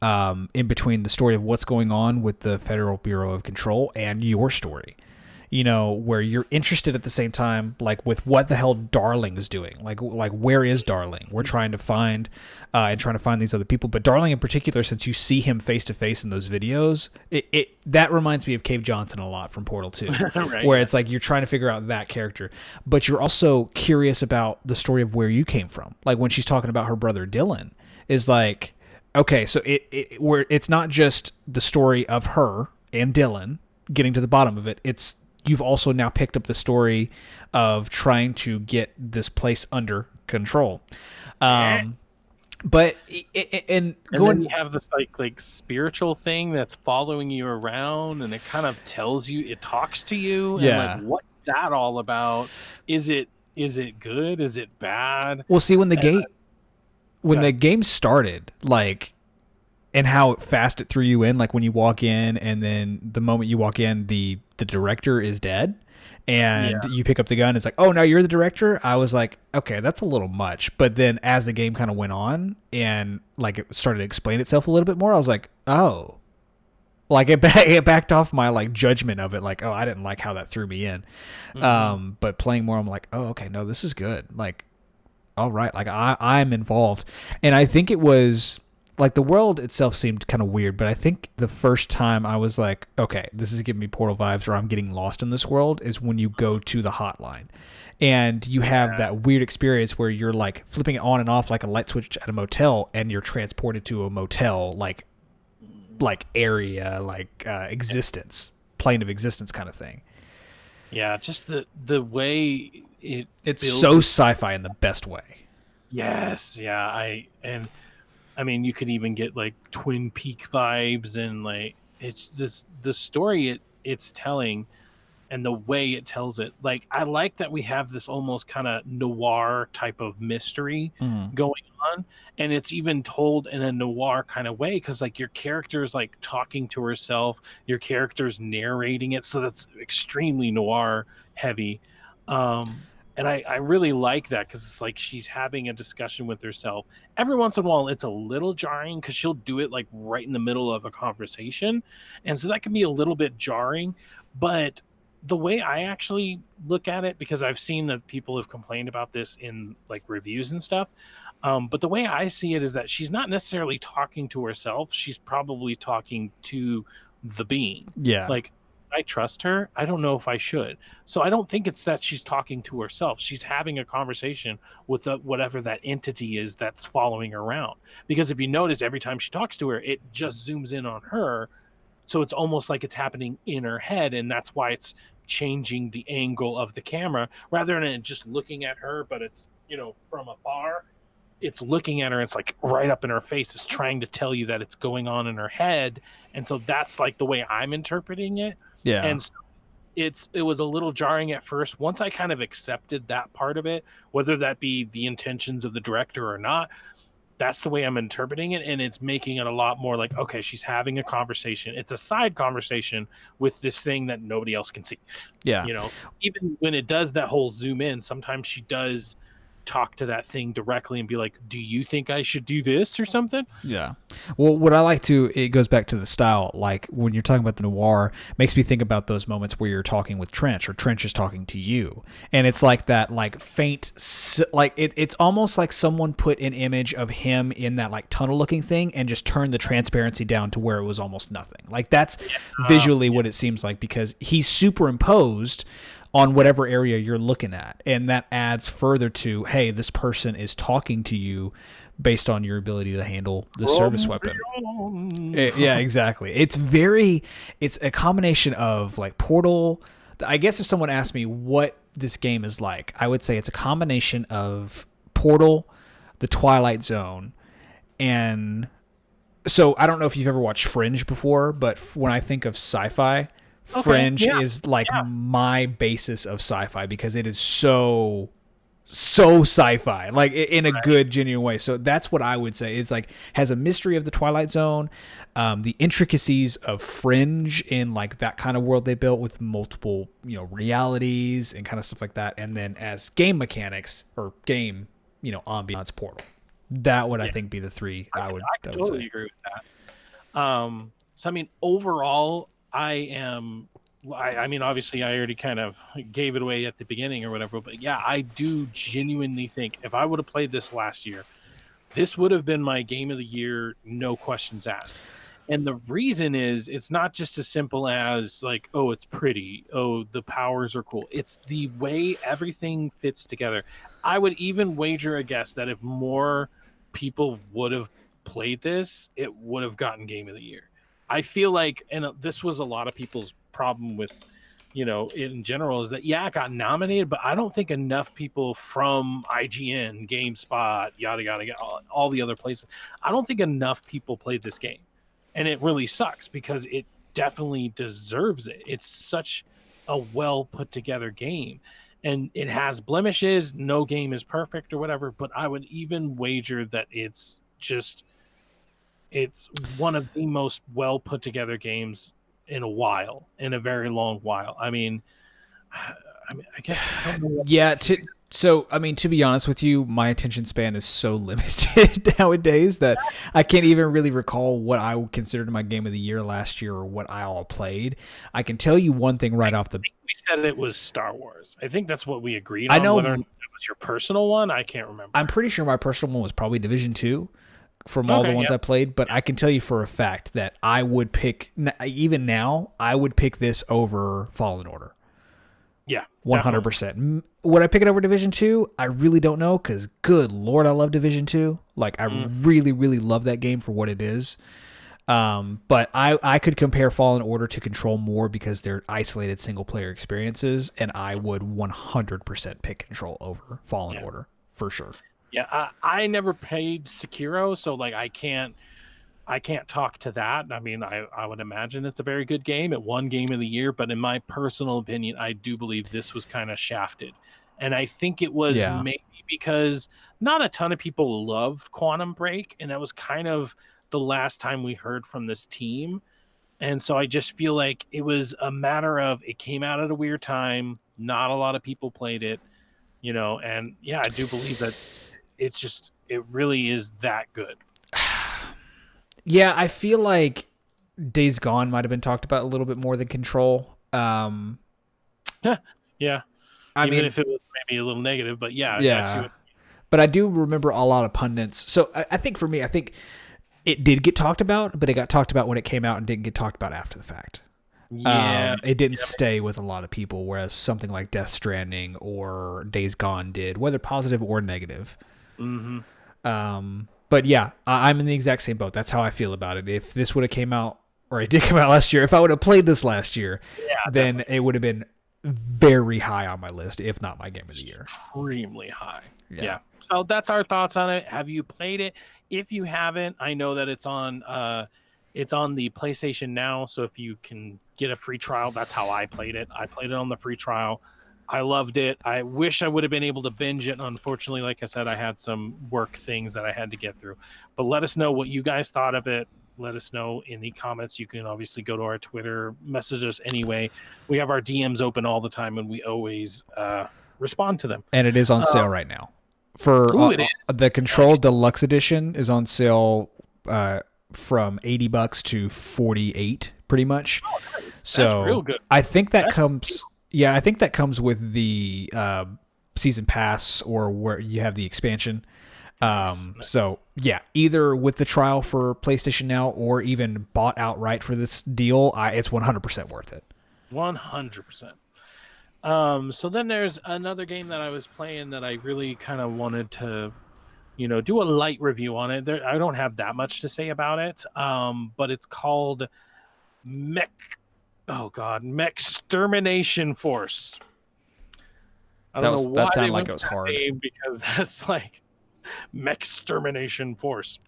in between the story of what's going on with the Federal Bureau of Control and your story. Where you're interested at the same time, like with what the hell Darling is doing. Like where is Darling? We're trying to find these other people. But Darling in particular, since you see him face to face in those videos, that reminds me of Cave Johnson a lot from Portal 2, Right, where yeah. it's like you're trying to figure out that character, but you're also curious about the story of where you came from. Like when she's talking about her brother Dylan, is like, okay, so it's not just the story of her and Dylan getting to the bottom of it. It's you've also now picked up the story of trying to get this place under control. But and then you have this like spiritual thing that's following you around, and it kind of tells you, it talks to you, and like what's that all about? Is it good? Is it bad? Well, see, when the game started, like, and how fast it threw you in, like when you walk in, and then the moment you walk in, the director is dead, and you pick up the gun. It's like, oh, now you're the director. I was like, okay, that's a little much. But then as the game kind of went on and like it started to explain itself a little bit more, I was like, oh, like it backed off my like judgment of it. Like, oh, I didn't like how that threw me in. Mm-hmm. But playing more, I'm like, oh, okay, no, this is good. Like, all right, like I'm involved, and I think it was. Like the world itself seemed kind of weird, but I think the first time I was like, okay, this is giving me Portal vibes, or I'm getting lost in this world, is when you go to the hotline. And you have that weird experience where you're like flipping it on and off like a light switch at a motel, and you're transported to a motel like area, like existence, plane of existence kind of thing. Yeah, just the way it's so sci-fi in the best way. Yes, yeah, I mean, you could even get like Twin Peak vibes, and like it's this the story it's telling and the way it tells it. Like I like that we have this almost kind of noir type of mystery going on, and it's even told in a noir kind of way because like your character's like talking to herself, your character's narrating it, so that's extremely noir heavy. And I really like that because it's like she's having a discussion with herself. Every once in a while, it's a little jarring because she'll do it like right in the middle of a conversation. And so that can be a little bit jarring. But the way I actually look at it, because I've seen that people have complained about this in like reviews and stuff, But the way I see it is that she's not necessarily talking to herself. She's probably talking to the being. Yeah. Like, I trust her. I don't know if I should. So I don't think it's that she's talking to herself. She's having a conversation with whatever that entity is that's following her around. Because if you notice, every time she talks to her, it just zooms in on her. So it's almost like it's happening in her head. And that's why it's changing the angle of the camera rather than it just looking at her, but it's, from afar. It's looking at her, it's like right up in her face. It's trying to tell you that it's going on in her head. And so that's like the way I'm interpreting it. Yeah. And so it was a little jarring at first. Once I kind of accepted that part of it, whether that be the intentions of the director or not, that's the way I'm interpreting it. And it's making it a lot more like, okay, she's having a conversation. It's a side conversation with this thing that nobody else can see. Yeah. Even when it does that whole zoom in, sometimes she does talk to that thing directly and be like, do you think I should do this or something? Yeah. Well, what I like to, it goes back to the style. Like when you're talking about the noir, makes me think about those moments where you're talking with Trench or Trench is talking to you. And it's like that, like faint, like it's almost like someone put an image of him in that like tunnel looking thing and just turned the transparency down to where it was almost nothing. Like that's visually what it seems like, because he's superimposed on whatever area you're looking at. And that adds further to, hey, this person is talking to you based on your ability to handle the service weapon. Yeah, exactly. It's a combination of like Portal. I guess if someone asked me what this game is like, I would say it's a combination of Portal, the Twilight Zone, and so I don't know if you've ever watched Fringe before, but when I think of sci-fi, Fringe is like my basis of sci-fi, because it is so sci-fi, like in a good, genuine way. So that's what I would say. It's like has a mystery of the Twilight Zone, the intricacies of Fringe in like that kind of world they built with multiple, realities and kind of stuff like that. And then as game mechanics or game, ambiance, Portal. That would I think be the three I would totally agree with that. So I mean, overall, I mean, obviously I already kind of gave it away at the beginning or whatever, but yeah, I do genuinely think if I would have played this last year, this would have been my game of the year, no questions asked. And the reason is it's not just as simple as like, oh, it's pretty. Oh, the powers are cool. It's the way everything fits together. I would even wager a guess that if more people would have played this, it would have gotten game of the year. I feel like, and this was a lot of people's problem with, in general, is that, it got nominated, but I don't think enough people from IGN, GameSpot, yada, yada, yada, all the other places, I don't think enough people played this game. And it really sucks because it definitely deserves it. It's such a well put together game. And it has blemishes. No game is perfect or whatever, but I would even wager that it's one of the most well put together games in a very long while. I mean, I guess. I don't know to be honest with you, my attention span is so limited nowadays that I can't even really recall what I considered my game of the year last year or what I all played. I can tell you one thing right off the. We said it was Star Wars. I think that's what we agreed on. I know. Whether it was your personal one, I can't remember. I'm pretty sure my personal one was probably Division 2. From all the ones I played, but I can tell you for a fact that I would pick, even now, I would pick this over Fallen Order. Yeah, 100%. Would I pick it over Division 2? I really don't know, because good Lord, I love Division 2. Like, I really, really love that game for what it is. But I could compare Fallen Order to Control more because they're isolated single-player experiences, and I would 100% pick Control over Fallen Order, for sure. Yeah, I never played Sekiro, so like I can't talk to that. I mean, I would imagine it's a very good game. It won Game of the Year, but in my personal opinion, I do believe this was kind of shafted. And I think it was maybe because not a ton of people loved Quantum Break, and that was kind of the last time we heard from this team. And so I just feel like it was a matter of it came out at a weird time. Not a lot of people played it, and I do believe that it really is that good. Yeah, I feel like Days Gone might have been talked about a little bit more than Control. Yeah. I mean, if it was maybe a little negative, but yeah. But I do remember a lot of pundits. So I think for me, I think it did get talked about, but it got talked about when it came out and didn't get talked about after the fact. Yeah. It didn't stay with a lot of people, whereas something like Death Stranding or Days Gone did, whether positive or negative. Mm-hmm. But yeah, I'm in the exact same boat. That's how I feel about it. If this would have came out, or it did come out last year, if I would have played this last year, Yeah, then definitely. it would have been very high on my list, if not my game of the year. Extremely high. Yeah. Yeah. So that's our thoughts on it. Have you played it? If you haven't, I know that it's on the PlayStation Now, so if you can get a free trial, that's how I played it. I played it on the free trial. I loved it. I wish I would have been able to binge it. Unfortunately, like I said, I had some work things that I had to get through. But let us know what you guys thought of it. Let us know in the comments. You can obviously go to our Twitter, message us anyway. We have our DMs open all the time, and we always respond to them. And it is on sale right now. For Ooh, it is. the Control Deluxe Edition is on sale from $80 to 48, pretty much. Oh, nice. So That's real good. I think that comes. Yeah, I think that comes with the season pass or where you have the expansion. Nice. So yeah, either with the trial for PlayStation Now or even bought outright for this deal, it's 100% worth it. 100%. So then there's another game that I was playing that I really kind of wanted to, do a light review on it. I don't have that much to say about it. But it's called Mech Extermination Force. I don't know why That they sounded like went it was with that hard. name, because that's like Mech Extermination Force.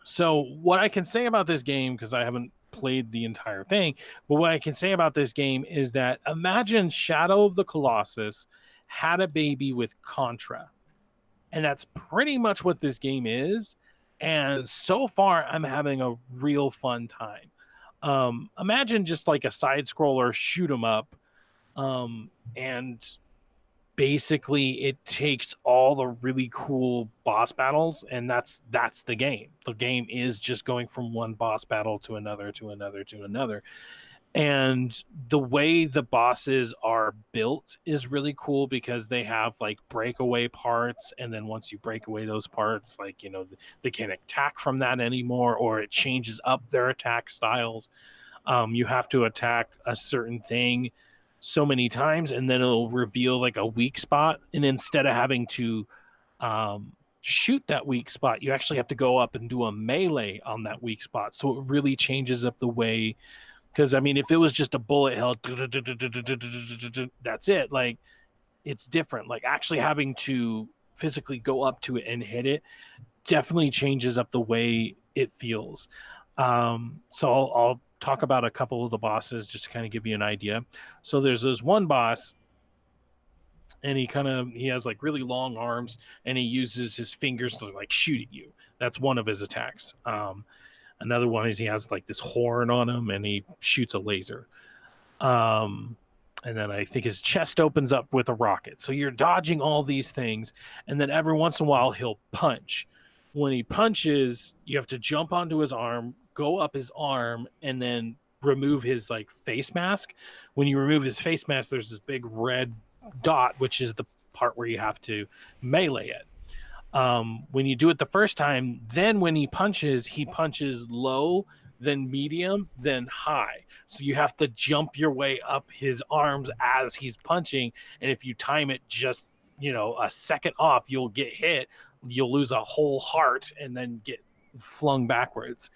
So what I can say about this game, because I haven't played the entire thing, but what I can say about this game is that imagine Shadow of the Colossus had a baby with Contra. And that's pretty much what this game is. And so far, I'm having a real fun time. Imagine just like a side scroller shoot 'em up. And basically it takes all the really cool boss battles, and that's the game. The game is just going from one boss battle to another to another to another. And the way the bosses are built is really cool, because they have like breakaway parts, and then once you break away those parts, like they can't attack from that anymore, or it changes up their attack styles. You have to attack a certain thing so many times, and then it'll reveal like a weak spot, and instead of having to shoot that weak spot, you actually have to go up and do a melee on that weak spot. So it really changes up the way, because I mean, if it was just a bullet hell, that's it. Like, it's different. Like, actually having to physically go up to it and hit it definitely changes up the way it feels. So I'll talk about a couple of the bosses just to kind of give you an idea. So there's this one boss, and he has like really long arms, and he uses his fingers to like shoot at you. That's one of his attacks. Another one is he has like this horn on him, and he shoots a laser. And then I think his chest opens up with a rocket. So you're dodging all these things, and then every once in a while he'll punch. When he punches, you have to jump onto his arm, go up his arm, and then remove his like face mask. When you remove his face mask, there's this big red dot, which is the part where you have to melee it. When you do it the first time, then when he punches low, then medium, then high. So you have to jump your way up his arms as he's punching. And if you time it just, a second off, you'll get hit. You'll lose a whole heart and then get flung backwards.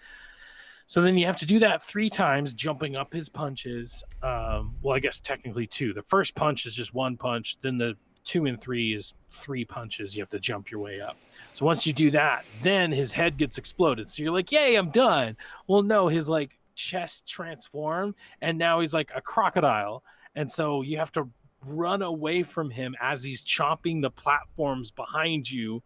So then you have to do that 3 times, jumping up his punches. Well, I guess technically 2. The first punch is just 1 punch. Then the 2 and 3 is 3 punches. You have to jump your way up. So once you do that, then his head gets exploded. So you're like, yay, I'm done. Well, no, his like chest transformed, and now he's like a crocodile. And so you have to run away from him as he's chomping the platforms behind you.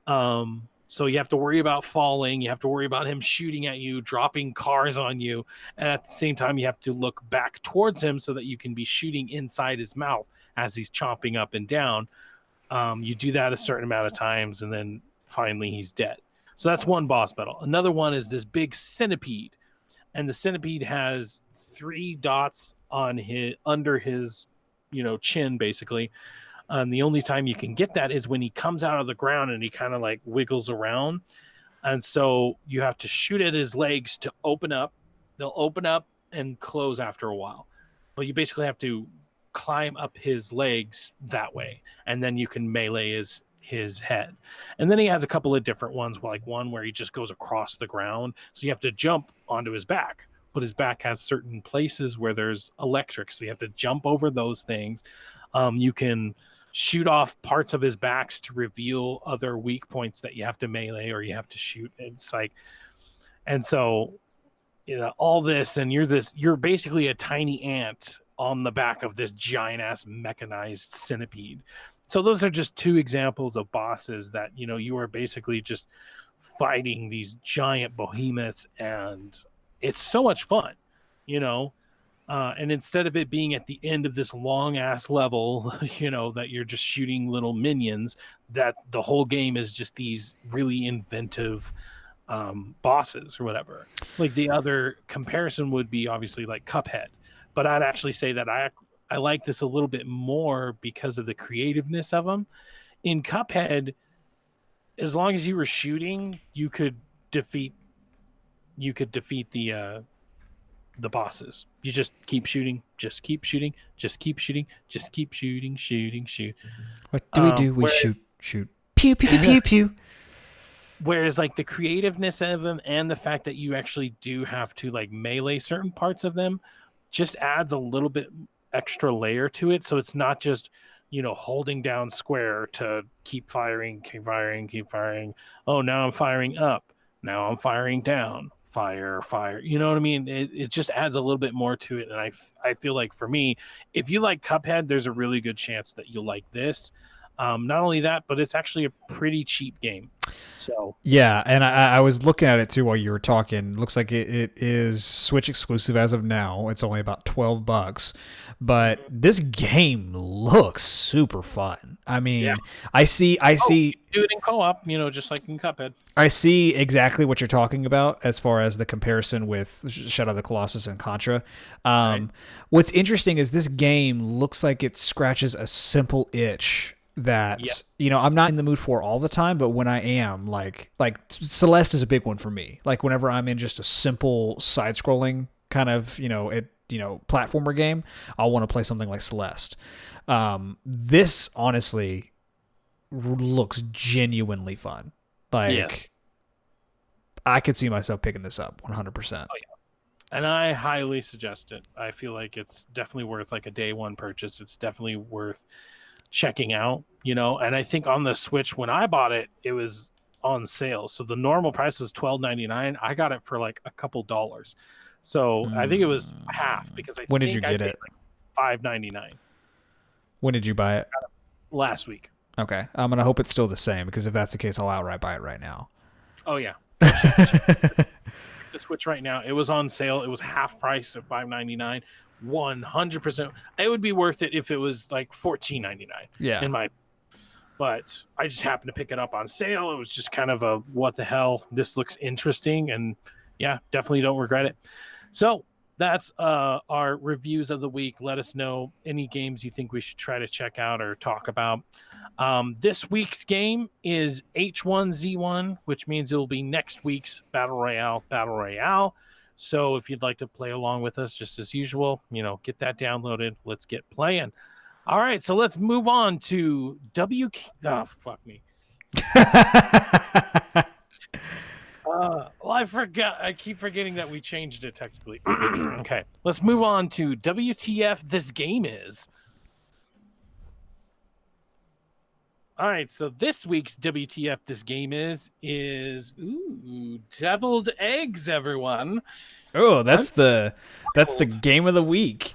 So you have to worry about falling. You have to worry about him shooting at you, dropping cars on you. And at the same time, you have to look back towards him so that you can be shooting inside his mouth as he's chomping up and down. You do that a certain amount of times, and then finally he's dead. So that's one boss battle. Another one is this big centipede. And the centipede has 3 dots on under his, chin, basically. The only time you can get that is when he comes out of the ground and he kind of like wiggles around. And so you have to shoot at his legs to open up. They'll open up and close after a while. But you basically have to climb up his legs that way. And then you can melee his head. And then he has a couple of different ones, like one where he just goes across the ground. So you have to jump onto his back. But his back has certain places where there's electric. So you have to jump over those things. You can shoot off parts of his backs to reveal other weak points that you have to melee or you have to shoot. It's like, and so, you know, all this, and you're basically a tiny ant on the back of this giant ass mechanized centipede. So those are just two examples of bosses that, you know, you are basically just fighting these giant behemoths, and it's so much fun, you know. And instead of it being at the end of this long ass level, you know, that you're just shooting little minions, that the whole game is just these really inventive bosses or whatever. Like the other comparison would be obviously like Cuphead, but I'd actually say that I like this a little bit more because of the creativeness of them. In Cuphead, as long as you were shooting, you could defeat the bosses. You just keep shooting, just keep shooting, just keep shooting, just keep shooting, shoot. What do we do? We shoot. Pew, pew, pew, pew, pew. Whereas like the creativeness of them and the fact that you actually do have to like melee certain parts of them just adds a little bit extra layer to it. So it's not just, you know, holding down square to keep firing. Oh, now I'm firing up. Now I'm firing down. Fire. You know what I mean? It just adds a little bit more to it. And I feel like for me, if you like Cuphead, there's a really good chance that you'll like this. Not only that, but it's actually a pretty cheap game. So yeah, and I was looking at it too while you were talking. Looks like it is Switch exclusive as of now. It's only about $12, but this game looks super fun. I mean, yeah. I see. Do it in co-op, you know, just like in Cuphead. I see exactly what you're talking about as far as the comparison with Shadow of the Colossus and Contra. Right. What's interesting is this game looks like it scratches a simple itch that you know I'm not in the mood for all the time, but when I am, like Celeste is a big one for me. Like whenever I'm in just a simple side-scrolling kind of platformer game, I'll want to play something like Celeste. This honestly looks genuinely fun. Like I could see myself picking this up 100%. Oh yeah. And I highly suggest it. I feel like it's definitely worth like a day one purchase. It's definitely worth checking out, you know. And I think on the Switch when I bought it, it was on sale. So the normal price is $12.99. I got it for like a couple dollars. So I think it was half because when did you get it? Like $5.99. When did you buy it? Last week. Okay. I'm gonna hope it's still the same because if that's the case, I'll outright buy it right now. Oh yeah. The Switch right now, it was on sale. It was half price at $5.99. 100%. It would be worth it if it was like $14.99. Yeah. But I just happened to pick it up on sale. It was just kind of a what the hell. This looks interesting, and yeah, definitely don't regret it. So that's our reviews of the week. Let us know any games you think we should try to check out or talk about. This week's game is H1Z1, which means it will be next week's Battle Royale. So if you'd like to play along with us, just as usual, you know, get that downloaded. Let's get playing. All right, so let's move on to Oh, fuck me. Well, I forgot. I keep forgetting that we changed it technically. Okay, let's move on to WTF This Game Is. All right, so this week's WTF This Game is deviled eggs, everyone. Oh, that's the game of the week.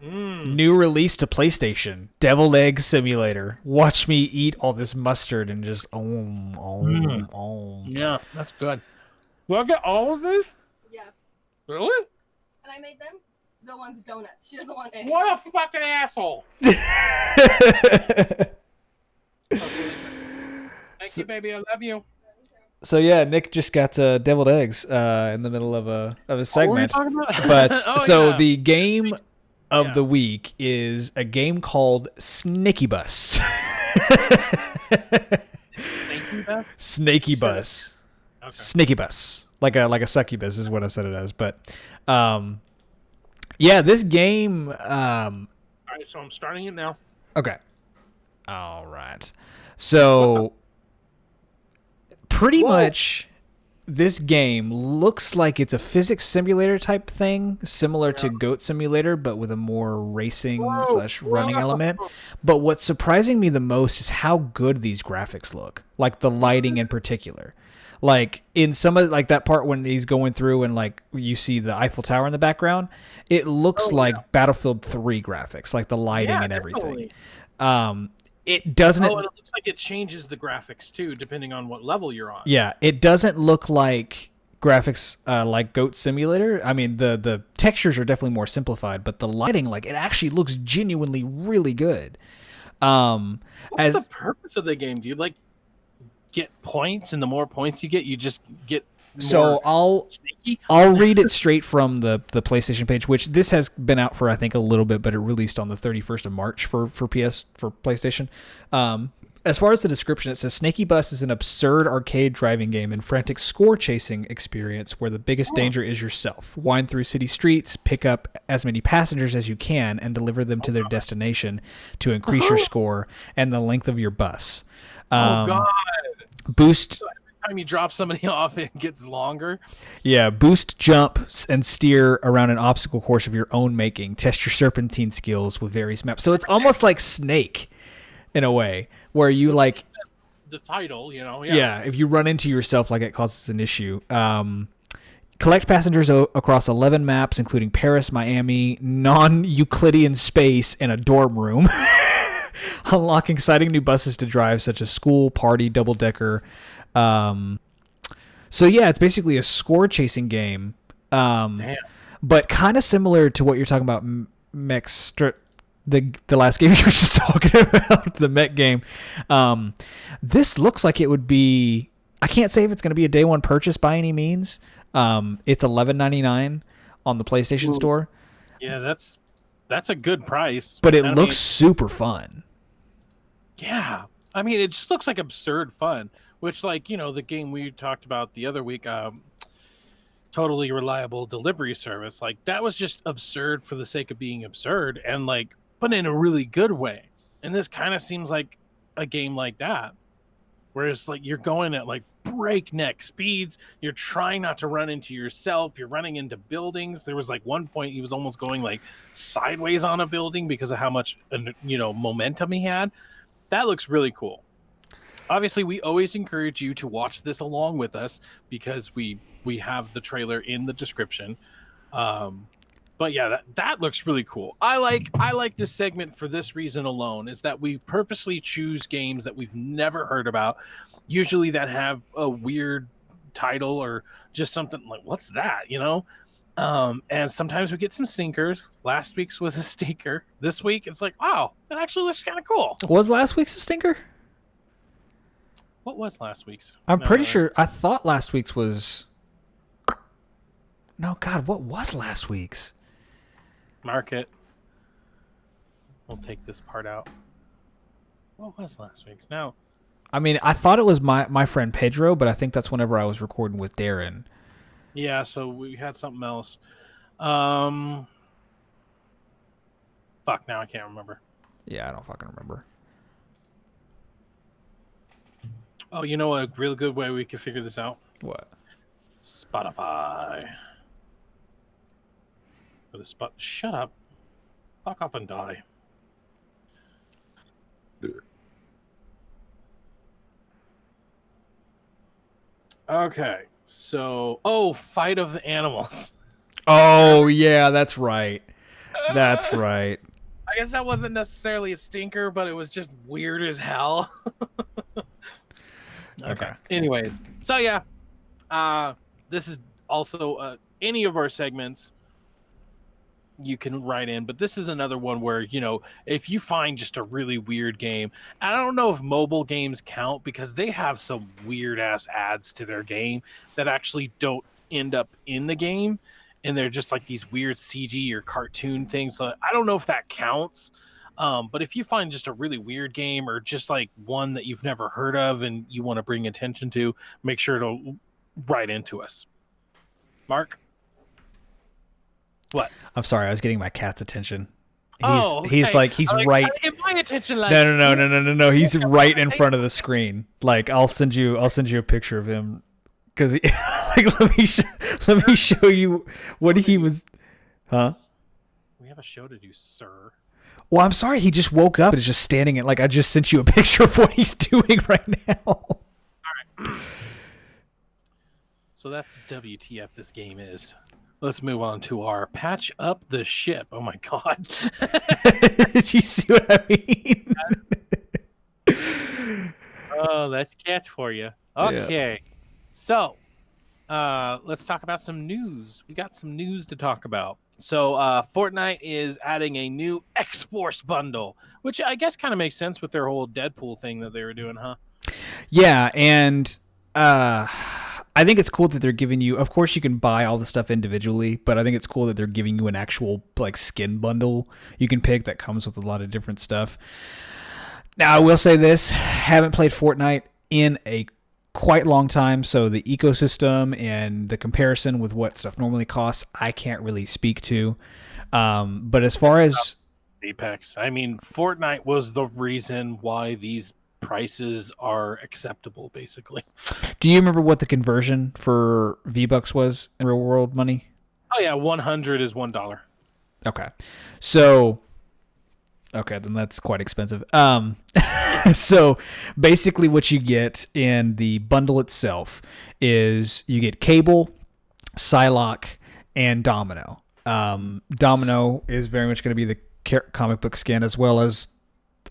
New release to PlayStation, Deviled Egg Simulator. Watch me eat all this mustard and just Yeah, that's good. Will I get all of this? Yeah. Really? And I made them. Zoe wants donuts. She doesn't want eggs. What a fucking asshole! Thank you, baby. I love you. So yeah, Nick just got deviled eggs in the middle of a segment. What were we talking about? But the game of Yeah. the week is a game called Snaky Bus. Snaky Beth? Snaky Bus. Okay. Snaky Bus. Like a succubus is what I said it as. But yeah, this game All right, so I'm starting it now. okay. All right. So pretty much this game looks like it's a physics simulator type thing, similar to Goat Simulator, but with a more racing / running element. But what's surprising me the most is how good these graphics look, like the lighting in particular. Like in some of like that part when he's going through and like you see the Eiffel Tower in the background, it looks like Battlefield 3 graphics, like the lighting and everything. It doesn't. Oh, and it looks like it changes the graphics too, depending on what level you're on. Yeah, it doesn't look like graphics like Goat Simulator. I mean, the textures are definitely more simplified, but the lighting, like, it actually looks genuinely really good. What's the purpose of the game? Do you like get points, and the more points you get get so I'll read it straight from the PlayStation page, which this has been out for I think a little bit, but it released on the 31st of March for PlayStation. As far as the description, it says Snaky Bus is an absurd arcade driving game and frantic score chasing experience where the biggest danger is yourself. Wind through city streets, pick up as many passengers as you can, and deliver them to their destination to increase your score and the length of your bus. Oh God! Boost. So every time you drop somebody off, it gets longer. Yeah, boost, jump, and steer around an obstacle course of your own making. Test your serpentine skills with various maps. So it's almost like Snake, in a way, where you like the title, you know. Yeah, if you run into yourself, like it causes an issue. Collect passengers across 11 maps, including Paris, Miami, non-Euclidean space, and a dorm room. Unlock exciting new buses to drive, such as school, party, double-decker. So yeah, it's basically a score-chasing game, but kind of similar to what you're talking about, the last game you were just talking about, the Mech game. This looks like it would be. I can't say if it's going to be a day one purchase by any means. It's $11.99 on the PlayStation Store. Yeah, that's a good price. But it looks super fun. Yeah, I mean, it just looks like absurd fun. Which, like, you know, the game we talked about the other week, Totally Reliable Delivery Service, like that was just absurd for the sake of being absurd, and like, but in a really good way. And this kind of seems like a game like that, whereas like you're going at like breakneck speeds, you're trying not to run into yourself, you're running into buildings. There was like one point he was almost going like sideways on a building because of how much momentum he had. That looks really cool. Obviously, we always encourage you to watch this along with us because we have the trailer in the description. But yeah, that looks really cool. I like this segment for this reason alone, is that we purposely choose games that we've never heard about, usually that have a weird title or just something like, what's that, you know? And sometimes we get some stinkers. Last week's was a stinker. This week it's like, wow, that actually looks kind of cool. Was last week's a stinker? What was last week's? I'm pretty sure. I thought last week's was. No, God, what was last week's? Mark it. We'll take this part out. What was last week's? Now, I mean, I thought it was my friend Pedro, but I think that's whenever I was recording with Darren. Yeah, so we had something else. Fuck, now I can't remember. Yeah, I don't fucking remember. Oh, you know a really good way we could figure this out? What? Spotify. For the spot. Shut up. Fuck up and die. Okay, so Fight of the Animals. Oh yeah, that's right. That's right. I guess that wasn't necessarily a stinker, but it was just weird as hell. Okay. Anyways, so yeah, this is also any of our segments you can write in, but this is another one where, you know, if you find just a really weird game, I don't know if mobile games count because they have some weird ass ads to their game that actually don't end up in the game. and they're just like these weird CG or cartoon things. So I don't know if that counts. But if you find just a really weird game or just like one that you've never heard of and you want to bring attention to, make sure to write into us. Mark? What? I'm sorry, I was getting my cat's attention. Okay. He's right. Trying to get my attention. Like, No. He's right in front of the screen. Like I'll send you a picture of him because like let me show you what he was. Huh? We have a show to do, sir. Well, I'm sorry. He just woke up and is just standing at, like, I just sent you a picture of what he's doing right now. All right. So that's WTF this game is. Let's move on to our patch up the ship. Oh my God. Did you see what I mean? Oh, that's cats for you. Okay. Yeah. So let's talk about some news. We got some news to talk about. So Fortnite is adding a new X-Force bundle, which I guess kind of makes sense with their whole Deadpool thing that they were doing, huh? Yeah, and I think it's cool that they're giving you, of course you can buy all the stuff individually, but I think it's cool that they're giving you an actual like skin bundle you can pick that comes with a lot of different stuff. Now, I will say this, haven't played Fortnite in a quite long time, so the ecosystem and the comparison with what stuff normally costs, I can't really speak to. But as far as Apex, I mean, Fortnite was the reason why these prices are acceptable, basically. Do you remember what the conversion for V-Bucks was in real world money? Oh yeah, 100 is $1. Okay. So okay, then that's quite expensive. So basically what you get in the bundle itself is you get Cable, Psylocke, and Domino. Domino is very much going to be the comic book skin, as well as,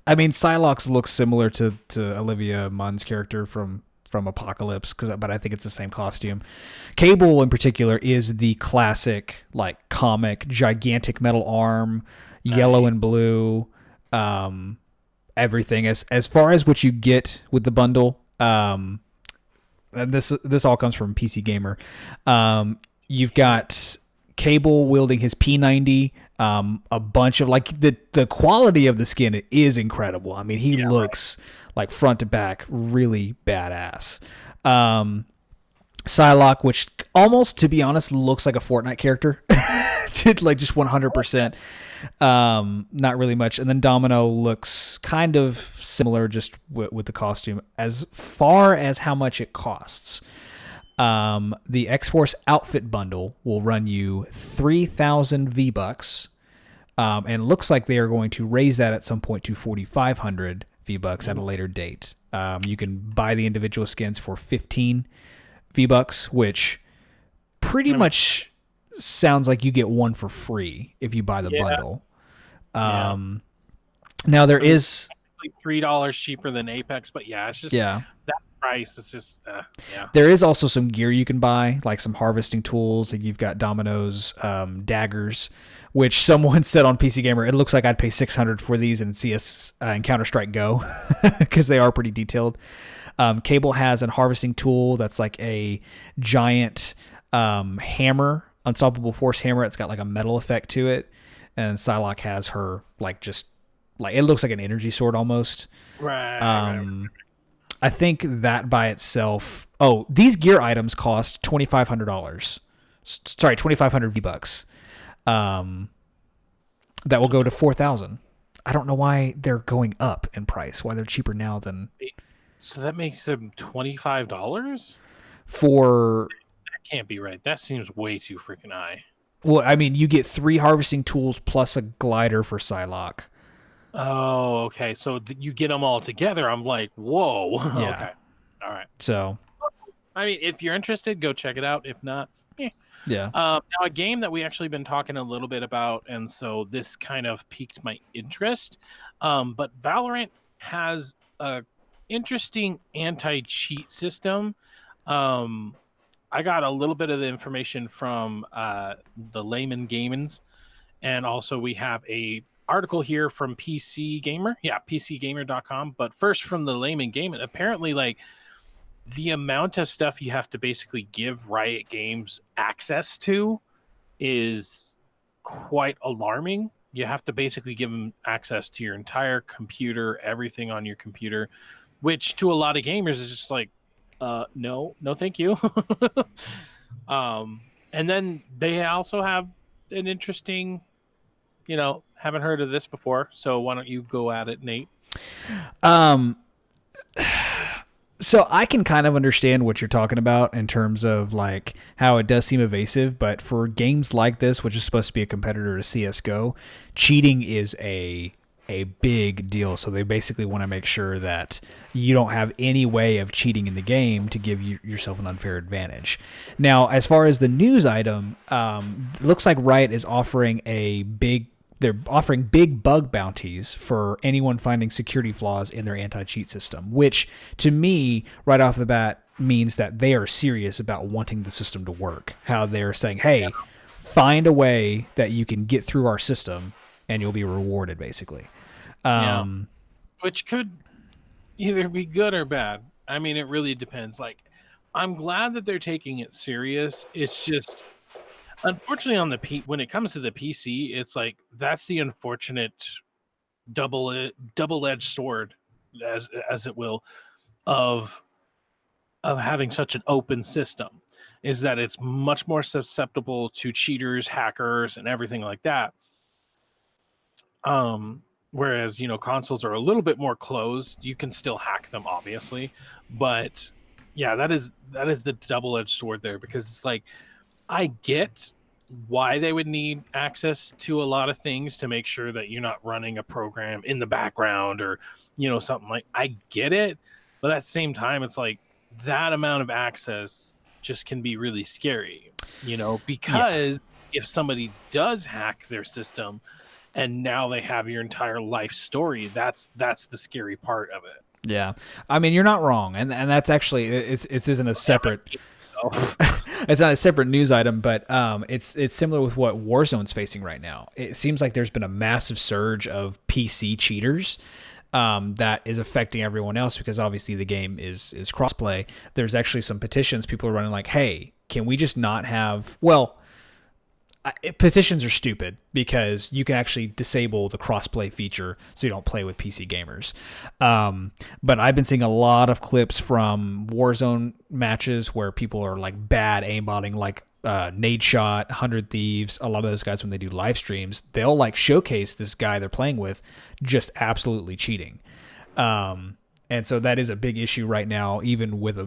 I mean, Psylocke looks similar to Olivia Munn's character from Apocalypse, but I think it's the same costume. Cable in particular is the classic like comic gigantic metal arm, yellow and blue. Everything as far as what you get with the bundle, and this all comes from PC Gamer. You've got Cable wielding his P90, a bunch of like the quality of the skin is incredible. I mean, he looks like front to back really badass. Psylocke, which almost, to be honest, looks like a Fortnite character, like just 100%. Not really much. And then Domino looks kind of similar, just with the costume. As far as how much it costs, the X-Force outfit bundle will run you 3,000 V-Bucks, and looks like they are going to raise that at some point to 4,500 V-Bucks at a later date. You can buy the individual skins for 15 V-Bucks, which pretty much sounds like you get one for free if you buy the bundle. Now there is like $3 cheaper than Apex, but it's just that price. It's just There is also some gear you can buy, like some harvesting tools. Like you've got Domino's daggers, which someone said on PC Gamer, it looks like I'd pay $600 for these in CS and Counter-Strike Go, because they are pretty detailed. Cable has a harvesting tool that's like a giant hammer, unstoppable force hammer. It's got like a metal effect to it. And Psylocke has her like just like, it looks like an energy sword almost. Right. I think that by itself. Oh, these gear items cost $2,500. Sorry, 2,500 V-Bucks. That will go to 4,000. I don't know why they're going up in price. Why they're cheaper now than. So that makes them $25 for. That can't be right. That seems way too freaking high. Well, I mean, you get 3 harvesting tools plus a glider for Psylocke. Oh, okay. So you get them all together. I'm like, whoa. Yeah. Okay. All right. So, I mean, if you're interested, go check it out. If not, yeah. Now, a game that we actually been talking a little bit about, and so this kind of piqued my interest. But Valorant has a interesting anti-cheat system. I got a little bit of the information from the Layman Gamins, and also we have a article here from PC Gamer. Yeah, PCGamer.com. But first from the Layman Gaming, apparently like the amount of stuff you have to basically give Riot Games access to is quite alarming. You have to basically give them access to your entire computer, everything on your computer, which to a lot of gamers is just like, no, thank you. And then they also have an interesting, haven't heard of this before. So why don't you go at it, Nate? Um, so I can kind of understand what you're talking about in terms of like how it does seem evasive, but for games like this, which is supposed to be a competitor to CS:GO, cheating is a big deal. So they basically want to make sure that you don't have any way of cheating in the game to give yourself an unfair advantage. Now, as far as the news item, it looks like Riot is offering they're offering big bug bounties for anyone finding security flaws in their anti-cheat system, which to me, right off the bat, means that they are serious about wanting the system to work. How they're saying, hey, find a way that you can get through our system and you'll be rewarded, basically. Which could either be good or bad. I mean, it really depends. Like, I'm glad that they're taking it serious. It's just, unfortunately, when it comes to the PC, it's like that's the unfortunate double-edged sword, as it will, of having such an open system, is that it's much more susceptible to cheaters, hackers, and everything like that. Whereas, consoles are a little bit more closed. You can still hack them, obviously, but yeah, that is the double-edged sword there, because it's like, I get why they would need access to a lot of things to make sure that you're not running a program in the background or, something like, I get it. But at the same time, it's like that amount of access just can be really scary, because if somebody does hack their system and now they have your entire life story, that's the scary part of it. Yeah. I mean, you're not wrong. And that's actually, it isn't a separate, it's not a separate news item, but it's similar with what Warzone's facing right now. It seems like there's been a massive surge of PC cheaters that is affecting everyone else, because obviously the game is crossplay. There's actually some petitions people are running like, hey, can we just not have, petitions are stupid because you can actually disable the crossplay feature so you don't play with PC gamers. But I've been seeing a lot of clips from Warzone matches where people are like bad aimbotting, like Nadeshot, 100 Thieves. A lot of those guys, when they do live streams, they'll like showcase this guy they're playing with just absolutely cheating. And so that is a big issue right now, even with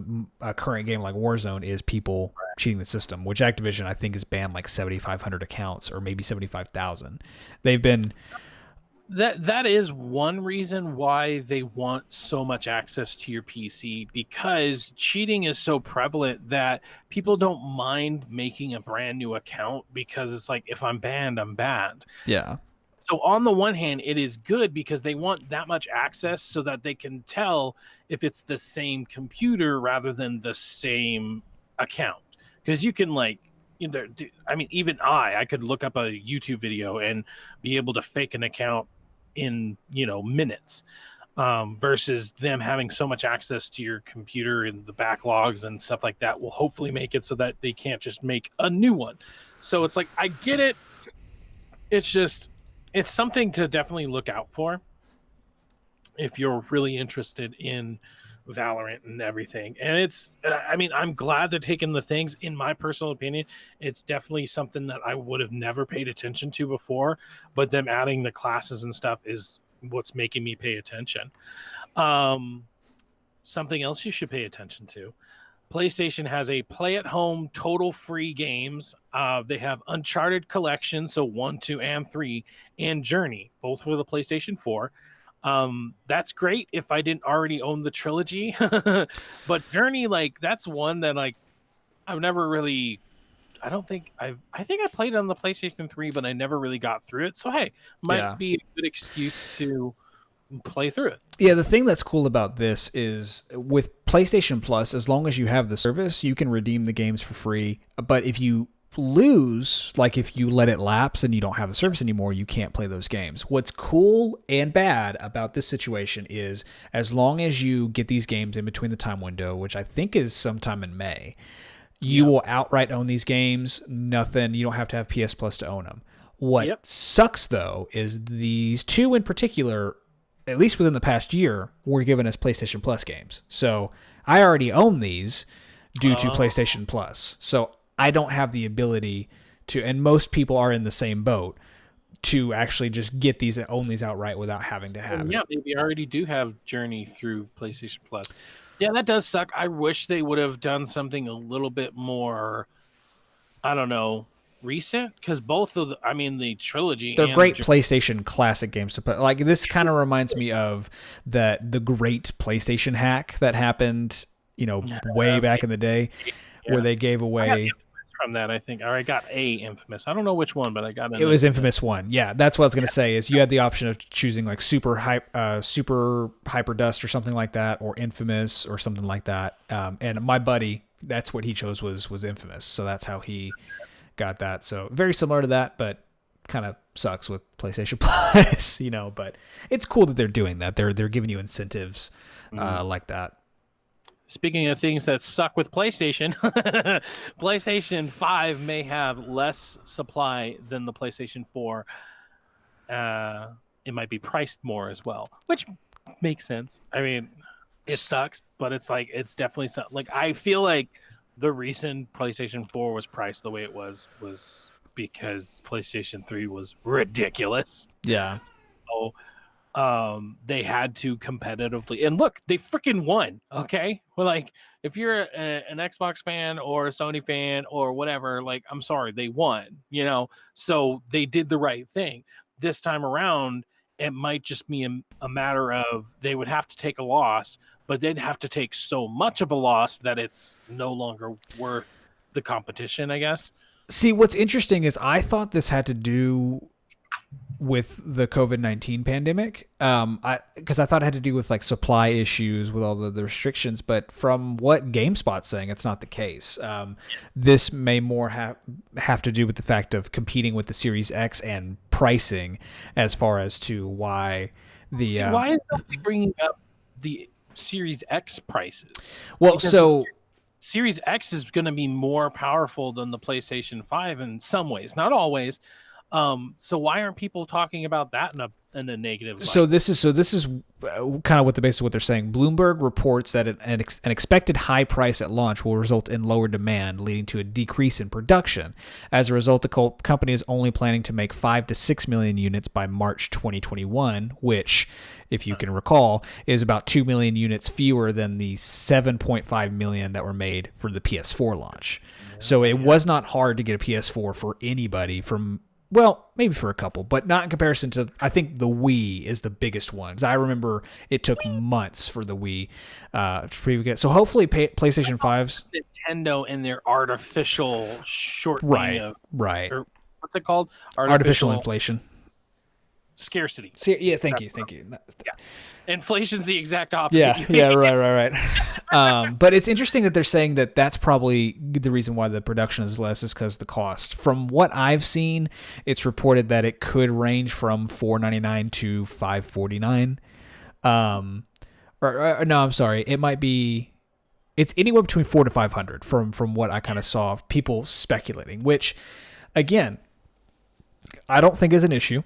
a current game like Warzone, is people cheating the system, which Activision, I think, has banned like 7,500 accounts, or maybe 75,000. They've been... That is one reason why they want so much access to your PC, because cheating is so prevalent that people don't mind making a brand new account, because it's like, if I'm banned, I'm banned. Yeah. So on the one hand, it is good because they want that much access so that they can tell if it's the same computer rather than the same account. Because you can even I could look up a YouTube video and be able to fake an account in, minutes, versus them having so much access to your computer and the backlogs and stuff like that will hopefully make it so that they can't just make a new one. So it's like, I get it. It's just... it's something to definitely look out for if you're really interested in Valorant and everything. And I'm glad they're taking the things. In my personal opinion, it's definitely something that I would have never paid attention to before, but them adding the classes and stuff is what's making me pay attention. Something else you should pay attention to: PlayStation has a play-at-home total free games. They have Uncharted Collection, so 1, 2, and 3, and Journey, both for the PlayStation 4. That's great if I didn't already own the trilogy. But Journey, that's one that I've never really... I think I played it on the PlayStation 3, but I never really got through it. So hey, might be a good excuse to play through it. Yeah, the thing that's cool about this is with PlayStation Plus, as long as you have the service, you can redeem the games for free. But if you lose, like if you let it lapse and you don't have the service anymore, you can't play those games. What's cool and bad about this situation is, as long as you get these games in between the time window, which I think is sometime in May, You will outright own these games. Nothing. You don't have to have PS Plus to own them. What sucks, though, is these two in particular, at least within the past year, were given as PlayStation Plus games. So I already own these due to PlayStation Plus. So I don't have the ability to, and most people are in the same boat, to actually just get these and own these outright without having to have it. Yeah, maybe I already do have Journey through PlayStation Plus. Yeah, that does suck. I wish they would have done something a little bit more, I don't know, recent, because both of the trilogy, they're great PlayStation classic games to put. Like, this kind of reminds me of the great PlayStation hack that happened, way back in the day, where they gave away from that. I think, or I got a Infamous. I don't know which one, but I got it. Was Infamous 1. Yeah, that's what I was gonna say. Is you had the option of choosing like super hyper dust or something like that, or Infamous or something like that. And my buddy, that's what he chose was Infamous. So that's how he got that. So very similar to that, but kind of sucks with PlayStation Plus, but it's cool that they're doing that. They're giving you incentives like that. Speaking of things that suck with PlayStation, PlayStation 5 may have less supply than the PlayStation 4. It might be priced more as well, which makes sense. I mean, it sucks, but it's like, it's definitely like, I feel like the reason PlayStation 4 was priced the way it was because PlayStation 3 was ridiculous. Yeah. So they had to competitively, and look, they freaking won. Okay, well, like, if you're an Xbox fan or a Sony fan or whatever, like, I'm sorry, they won. So they did the right thing. This time around, it might just be a matter of they would have to take a loss, but they'd have to take so much of a loss that it's no longer worth the competition, I guess. See, what's interesting is I thought this had to do with the COVID-19 pandemic, because I thought it had to do with like supply issues with all the restrictions, but from what GameSpot's saying, it's not the case. This may more have to do with the fact of competing with the Series X and pricing, as far as to why the why is nobody bringing up the Series X prices? Well, because so Series X is going to be more powerful than the PlayStation 5 in some ways, not always. So why aren't people talking about that in a negative light? So this is kind of what they're saying. Bloomberg reports that an expected high price at launch will result in lower demand, leading to a decrease in production. As a result, the company is only planning to make 5 to 6 million units by March 2021, which, if you can recall, is about 2 million units fewer than the 7.5 million that were made for the PS4 launch. So it was not hard to get a PS4 for anybody well, maybe for a couple, but not in comparison to, I think the Wii is the biggest one. 'Cause I remember it took months for the Wii to get. So hopefully PlayStation 5's... Nintendo and their artificial shortening right. Or what's it called? Artificial inflation. Scarcity. Yeah, thank you. Yeah. Inflation's the exact opposite. Yeah, right. But it's interesting that they're saying that that's probably the reason why the production is less, is because the cost. From what I've seen, it's reported that it could range from $499 to $549. No, I'm sorry. It might be. It's anywhere between $400 to $500 from what I kind of saw of people speculating. Which, again, I don't think is an issue.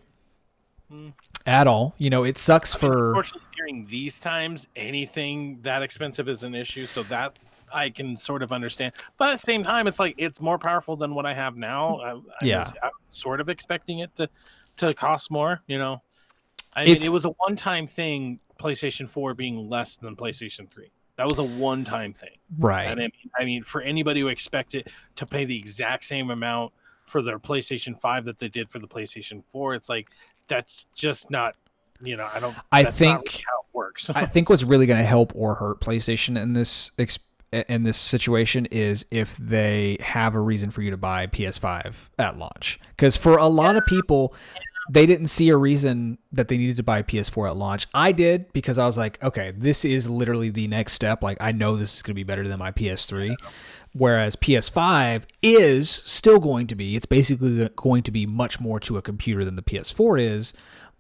At all. It sucks unfortunately, during these times, anything that expensive is an issue, so that I can sort of understand. But at the same time, it's like, it's more powerful than what I have now. I'm sort of expecting it to cost more, I mean, it was a one-time thing, PlayStation 4 being less than PlayStation 3. That was a one-time thing. Right. And I mean, for anybody who expected to pay the exact same amount for their PlayStation 5 that they did for the PlayStation 4, it's like, that's just not, I think not really how it works. I think what's really going to help or hurt PlayStation in this situation is if they have a reason for you to buy PS5 at launch. Because for a lot of people, they didn't see a reason that they needed to buy PS4 at launch. I did, because I was like, okay, this is literally the next step. Like, I know this is going to be better than my PS3. Yeah. Whereas PS5 is still going to be, it's basically going to be much more to a computer than the PS4 is,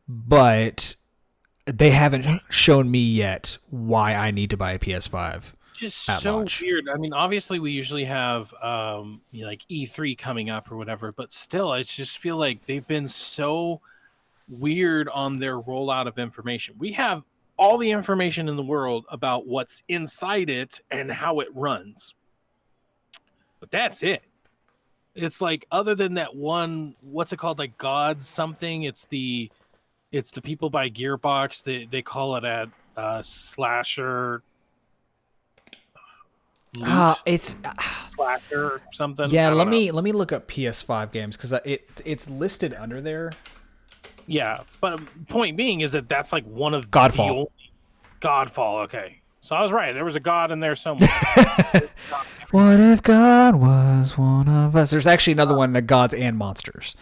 but they haven't shown me yet why I need to buy a PS5. just at so launch. weird. I mean, obviously we usually have like E3 coming up or whatever, but still, I just feel like they've been so weird on their rollout of information. We have all the information in the world about what's inside it and how it runs, but that's it. It's like, other than that one, what's it called, like God something? It's the people by Gearbox. They call it a slasher loot It's slasher or something. yeah. I don't know. Let me look up PS5 games because it's listed under there. Yeah, but point being is that that's like one of Godfall. the only Godfall. Okay, so I was right. There was a God in there somewhere. What if God was one of us? There's actually another one, that Gods and Monsters.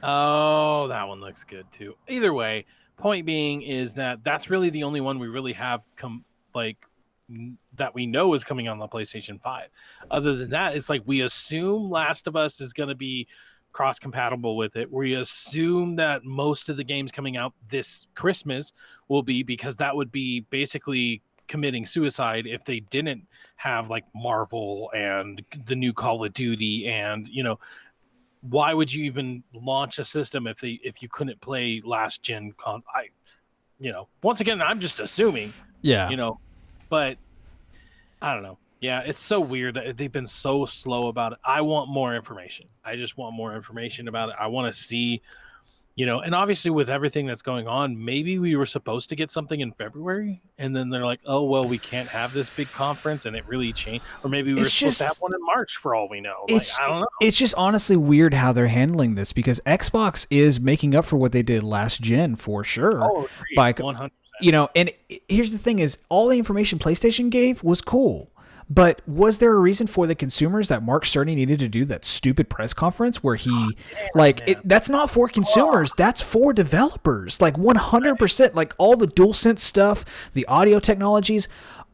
Oh, that one looks good too. Either way, point being is that that's really the only one we really have that we know is coming on the PlayStation 5. Other than that, it's like we assume Last of Us is going to be cross-compatible with it. We assume that most of the games coming out this Christmas will be, because that would be basically committing suicide if they didn't have like Marvel and the new Call of Duty. And why would you even launch a system if you couldn't play last gen once again, I'm just assuming. Yeah. But I don't know. Yeah, it's so weird that they've been so slow about it. I want more information. I just want more information about it. I want to see, and obviously with everything that's going on, maybe we were supposed to get something in February, and then they're like, oh, well, we can't have this big conference, and it really changed. Or maybe we were supposed to have one in March for all we know. I don't know. It's just honestly weird how they're handling this, because Xbox is making up for what they did last gen for sure. Oh, agreed. By 100%. And here's the thing is, all the information PlayStation gave was cool. But was there a reason for the consumers that Mark Cerny needed to do that stupid press conference where he, that's not for consumers, that's for developers. 100%, all the DualSense stuff, the audio technologies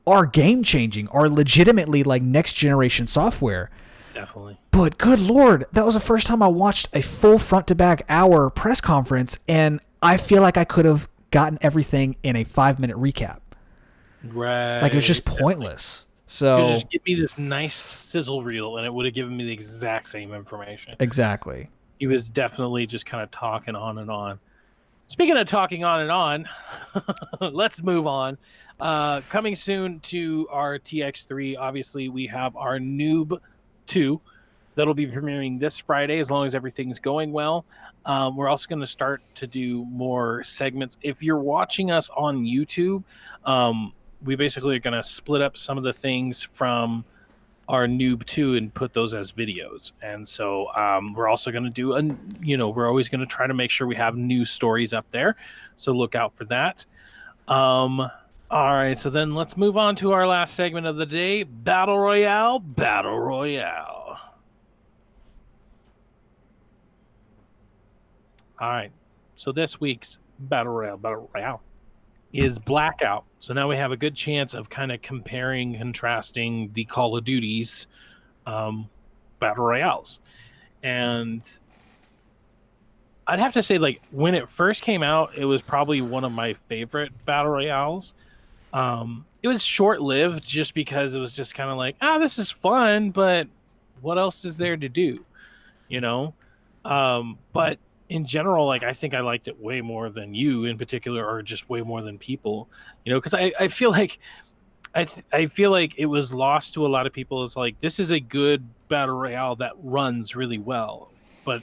are game-changing, are legitimately next-generation software. Definitely. But good Lord, that was the first time I watched a full front-to-back hour press conference, and I feel like I could have gotten everything in a 5-minute recap. Right. It was just pointless. So just give me this nice sizzle reel, and it would have given me the exact same information. Exactly. He was definitely just kind of talking on and on. Speaking of talking on and on, let's move on. Coming soon to our TX3, obviously we have our N.E.W.B 2 that'll be premiering this Friday, as long as everything's going well. We're also going to start to do more segments. If you're watching us on YouTube, we basically are going to split up some of the things from our N.E.W.B 2 and put those as videos. And so we're also going to do, we're always going to try to make sure we have new stories up there. So look out for that. All right, so then let's move on to our last segment of the day, Battle Royale. All right, so this week's Battle Royale is Blackout. So now we have a good chance of kind of comparing, contrasting the Call of Duties Battle Royales. And I'd have to say, when it first came out, it was probably one of my favorite Battle Royales. It was short-lived just because it was just kind of this is fun, but what else is there to do? But in general, I think I liked it way more than you in particular, or just way more than people, because I feel like I feel like it was lost to a lot of people. It's this is a good Battle Royale that runs really well, but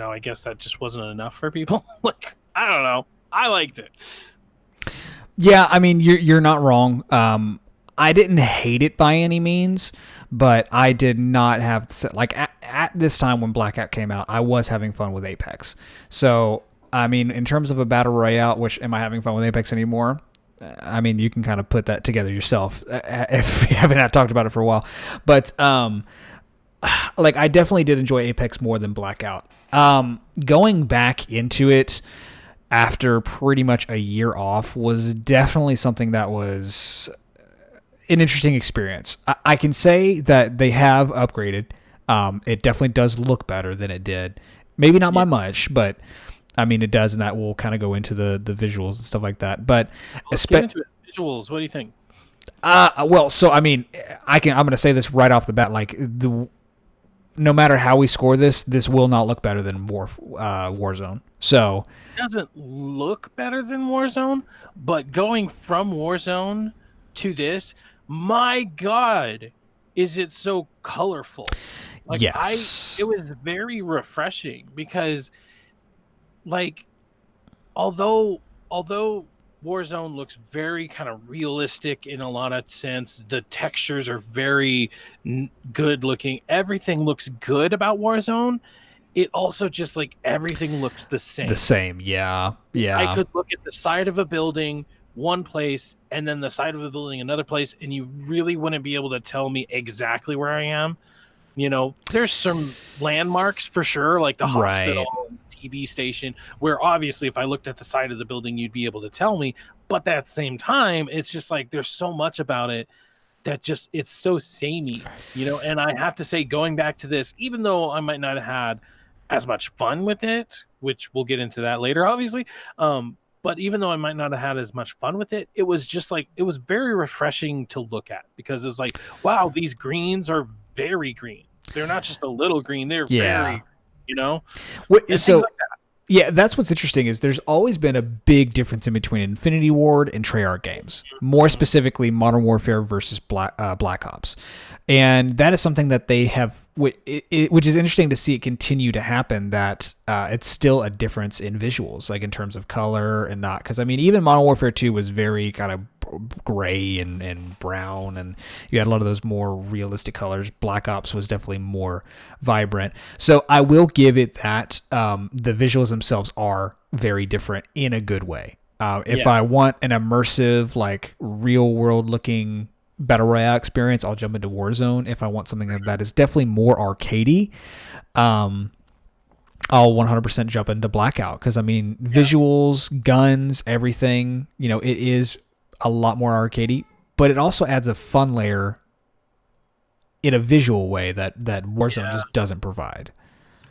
I guess that just wasn't enough for people. I don't know. I liked it. Yeah, I mean, you're not wrong. I didn't hate it by any means, but I did not have at this time when Blackout came out, I was having fun with Apex. So, I mean, in terms of a battle royale, which am I having fun with Apex anymore? I mean, you can kind of put that together yourself if you haven't talked about it for a while. But I definitely did enjoy Apex more than Blackout. Going back into it after pretty much a year off was definitely something that was an interesting experience. I can say that they have upgraded. It definitely does look better than it did. Maybe not by much, but I mean, it does, and that will kind of go into the visuals and stuff like that. But let's get into it. Visuals, what do you think? Well, so I mean, I'm going to say this right off the bat. Like no matter how we score this will not look better than Warzone. So It doesn't look better than Warzone, but going from Warzone to this, my God, is it so colorful? Like yes, it was very refreshing because, like, although Warzone looks very kind of realistic in a lot of sense, the textures are very good looking. Everything looks good about Warzone. It also just like everything looks the same. the same. Yeah, yeah. I could look at the side of a building one place and then the side of a building another place, and you really wouldn't be able to tell me exactly where I am. You know, there's some landmarks for sure, like the hospital, TV station, where obviously if I looked at the side of the building, you'd be able to tell me. But at the same time, it's just like there's so much about it that just it's so samey, you know. And I have to say, going back to this, even though I might not have had as much fun with it, which we'll get into that later, obviously. But even though I might not have had as much fun with it, it was just like it was very refreshing to look at because it's like, wow, these greens are very green. They're not just a little green; they're very, you know. So like that. Yeah, that's what's interesting is there's always been a big difference in between Infinity Ward and Treyarch games, more specifically Modern Warfare versus Black Ops, and that is something that they have, which is interesting to see it continue to happen. That it's still a difference in visuals, like in terms of color and not because I mean even Modern Warfare 2 was very kind of gray and brown, and you had a lot of those more realistic colors. Black Ops was definitely more vibrant. So I will give it that the visuals themselves are very different in a good way. If I want an immersive, like real world looking battle royale experience, I'll jump into Warzone. If I want something that is definitely more arcadey, I'll 100% jump into Blackout because I mean visuals, guns, everything. You know, it is a lot more arcadey, but it also adds a fun layer in a visual way that Warzone just doesn't provide.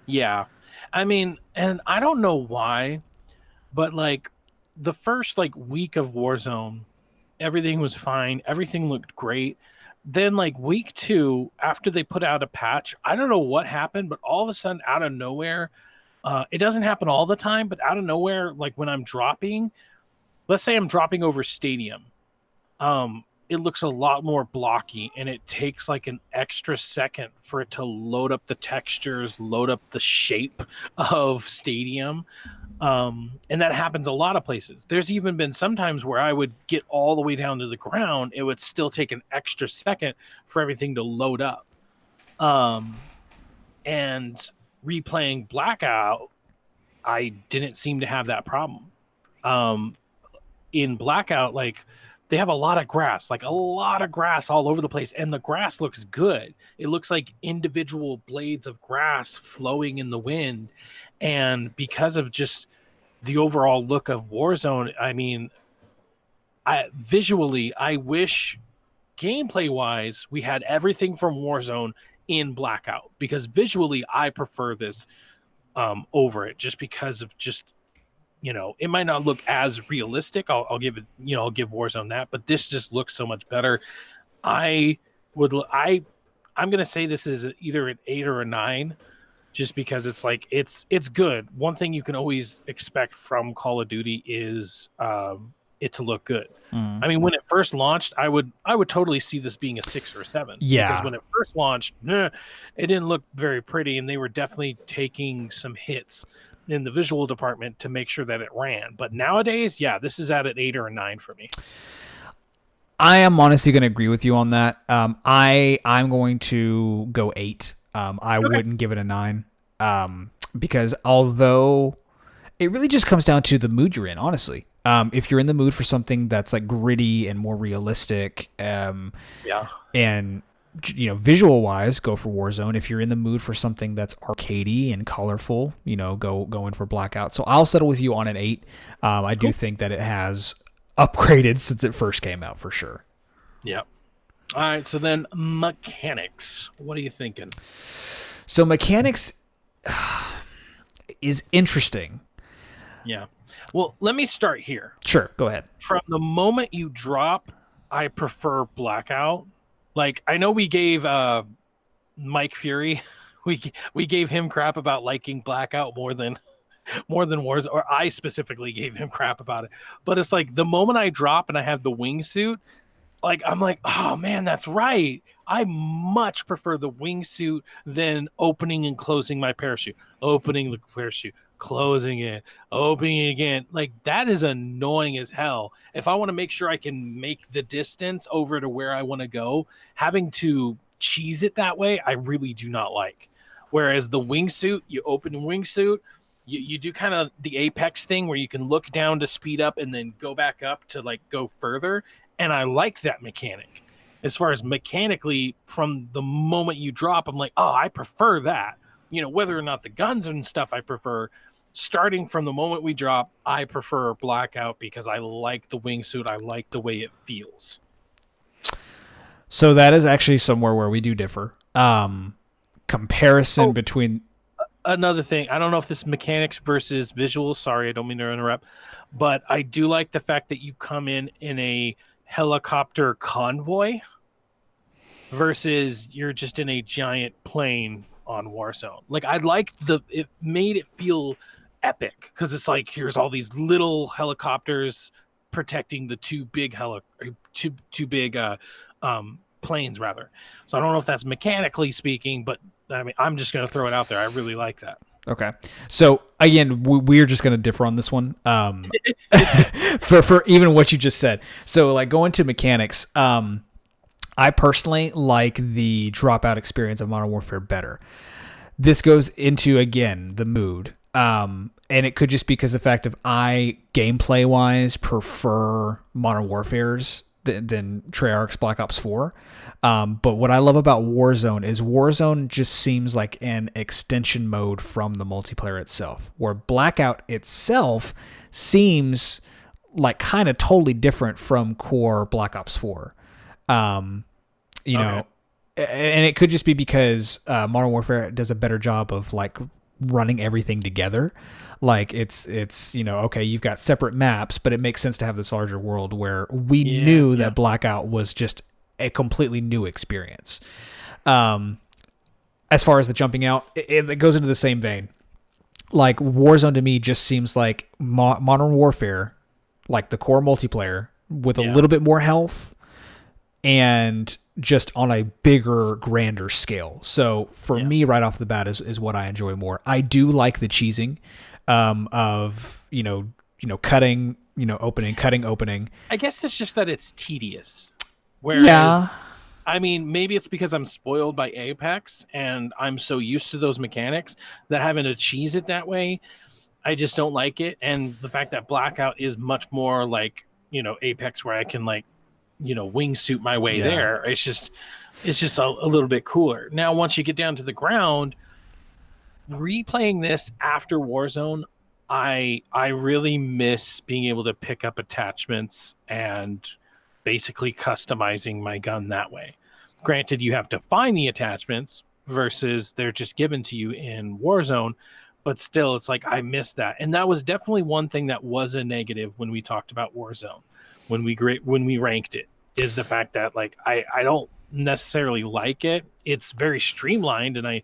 Yeah. I mean, and I don't know why, but like the first like week of Warzone, everything was fine. Everything looked great. Then like week 2, after they put out a patch, I don't know what happened, but all of a sudden out of nowhere, it doesn't happen all the time, but out of nowhere, like when I'm dropping, let's say I'm dropping over Stadium, it looks a lot more blocky and it takes like an extra second for it to load up the textures, load up the shape of Stadium. And that happens a lot of places. There's even been sometimes where I would get all the way down to the ground. It would still take an extra second for everything to load up. And replaying Blackout, I didn't seem to have that problem. In Blackout, like they have a lot of grass all over the place, and the grass looks good. It looks like individual blades of grass flowing in the wind, and because of just the overall look of Warzone, I mean, I wish gameplay wise we had everything from Warzone in Blackout, because visually I prefer this over it, just because of just, you know, it might not look as realistic. I'll give it, you know, I'll give Warzone that, but this just looks so much better. I'm gonna say this is either an 8 or a 9, just because it's like it's good. One thing you can always expect from Call of Duty is it to look good. I mean, when it first launched, I would totally see this being a 6 or a 7. Yeah, because when it first launched, it didn't look very pretty, and they were definitely taking some hits in the visual department to make sure that it ran. But nowadays, yeah, this is at an 8 or a 9 for me. I am honestly going to agree with you on that. I'm going to go 8. I wouldn't give it a 9 because although it really just comes down to the mood you're in, honestly. If you're in the mood for something that's like gritty and more realistic, and you know, visual wise, go for Warzone. If you're in the mood for something that's arcadey and colorful, you know, go in for Blackout. So I'll settle with you on an 8. I do think that it has upgraded since it first came out for sure. Yeah. All right. So then mechanics. What are you thinking? So mechanics is interesting. Yeah. Well, let me start here. Sure. Go ahead. From the moment you drop I prefer Blackout. Like I know we gave Mike Fury, we gave him crap about liking Blackout more than Wars, or I specifically gave him crap about it. But it's like the moment I drop and I have the wingsuit, like I'm like, oh man, that's right. I much prefer the wingsuit than opening and closing my parachute. Opening the parachute, closing it, opening it again. Like that is annoying as hell. If I want to make sure I can make the distance over to where I want to go, having to cheese it that way, I really do not like. Whereas the wingsuit, you open the wingsuit, you do kind of the apex thing where you can look down to speed up and then go back up to like go further, and I like that mechanic. As far as mechanically, from the moment you drop, I'm like, oh, I prefer that. You know, whether or not the guns and stuff I prefer, starting from the moment we drop, I prefer Blackout because I like the wingsuit. I like the way it feels. So that is actually somewhere where we do differ. Comparison between Another thing, I don't know if this is mechanics versus visuals. Sorry, I don't mean to interrupt, but I do like the fact that you come in a helicopter convoy versus you're just in a giant plane on Warzone. Like I like it made it feel epic because it's like here's all these little helicopters protecting the two big planes rather. So I don't know if that's mechanically speaking, but I mean I'm just gonna throw it out there. I really like that. Okay. So again, we're just going to differ on this one. For even what you just said. So like going to mechanics, I personally like the dropout experience of Modern Warfare better. This goes into, again, the mood. And it could just be because of the fact of I, gameplay wise, prefer Modern Warfare's than Treyarch's Black Ops 4. But what I love about Warzone is Warzone just seems like an extension mode from the multiplayer itself, where Blackout itself seems like kind of totally different from core Black Ops 4. You know, and it could just be because Modern Warfare does a better job of like running everything together. Like it's okay, you've got separate maps, but it makes sense to have this larger world where we knew that Blackout was just a completely new experience. As far as the jumping out, it goes into the same vein. Like Warzone to me just seems like Modern Warfare, like the core multiplayer with a little bit more health and just on a bigger, grander scale. So for me, right off the bat is what I enjoy more. I do like the cheesing of cutting, opening, cutting, opening. I guess it's just that it's tedious. Whereas, I mean, maybe it's because I'm spoiled by Apex and I'm so used to those mechanics that having to cheese it that way, I just don't like it. And the fact that Blackout is much more like, Apex where I can like, wingsuit my way there. It's just a little bit cooler. Now, once you get down to the ground, replaying this after Warzone, I really miss being able to pick up attachments and basically customizing my gun that way. Granted, you have to find the attachments versus they're just given to you in Warzone, but still, it's like I miss that. And that was definitely one thing that was a negative when we talked about Warzone, when we ranked it, is the fact that like I don't necessarily like it. It's very streamlined, and I,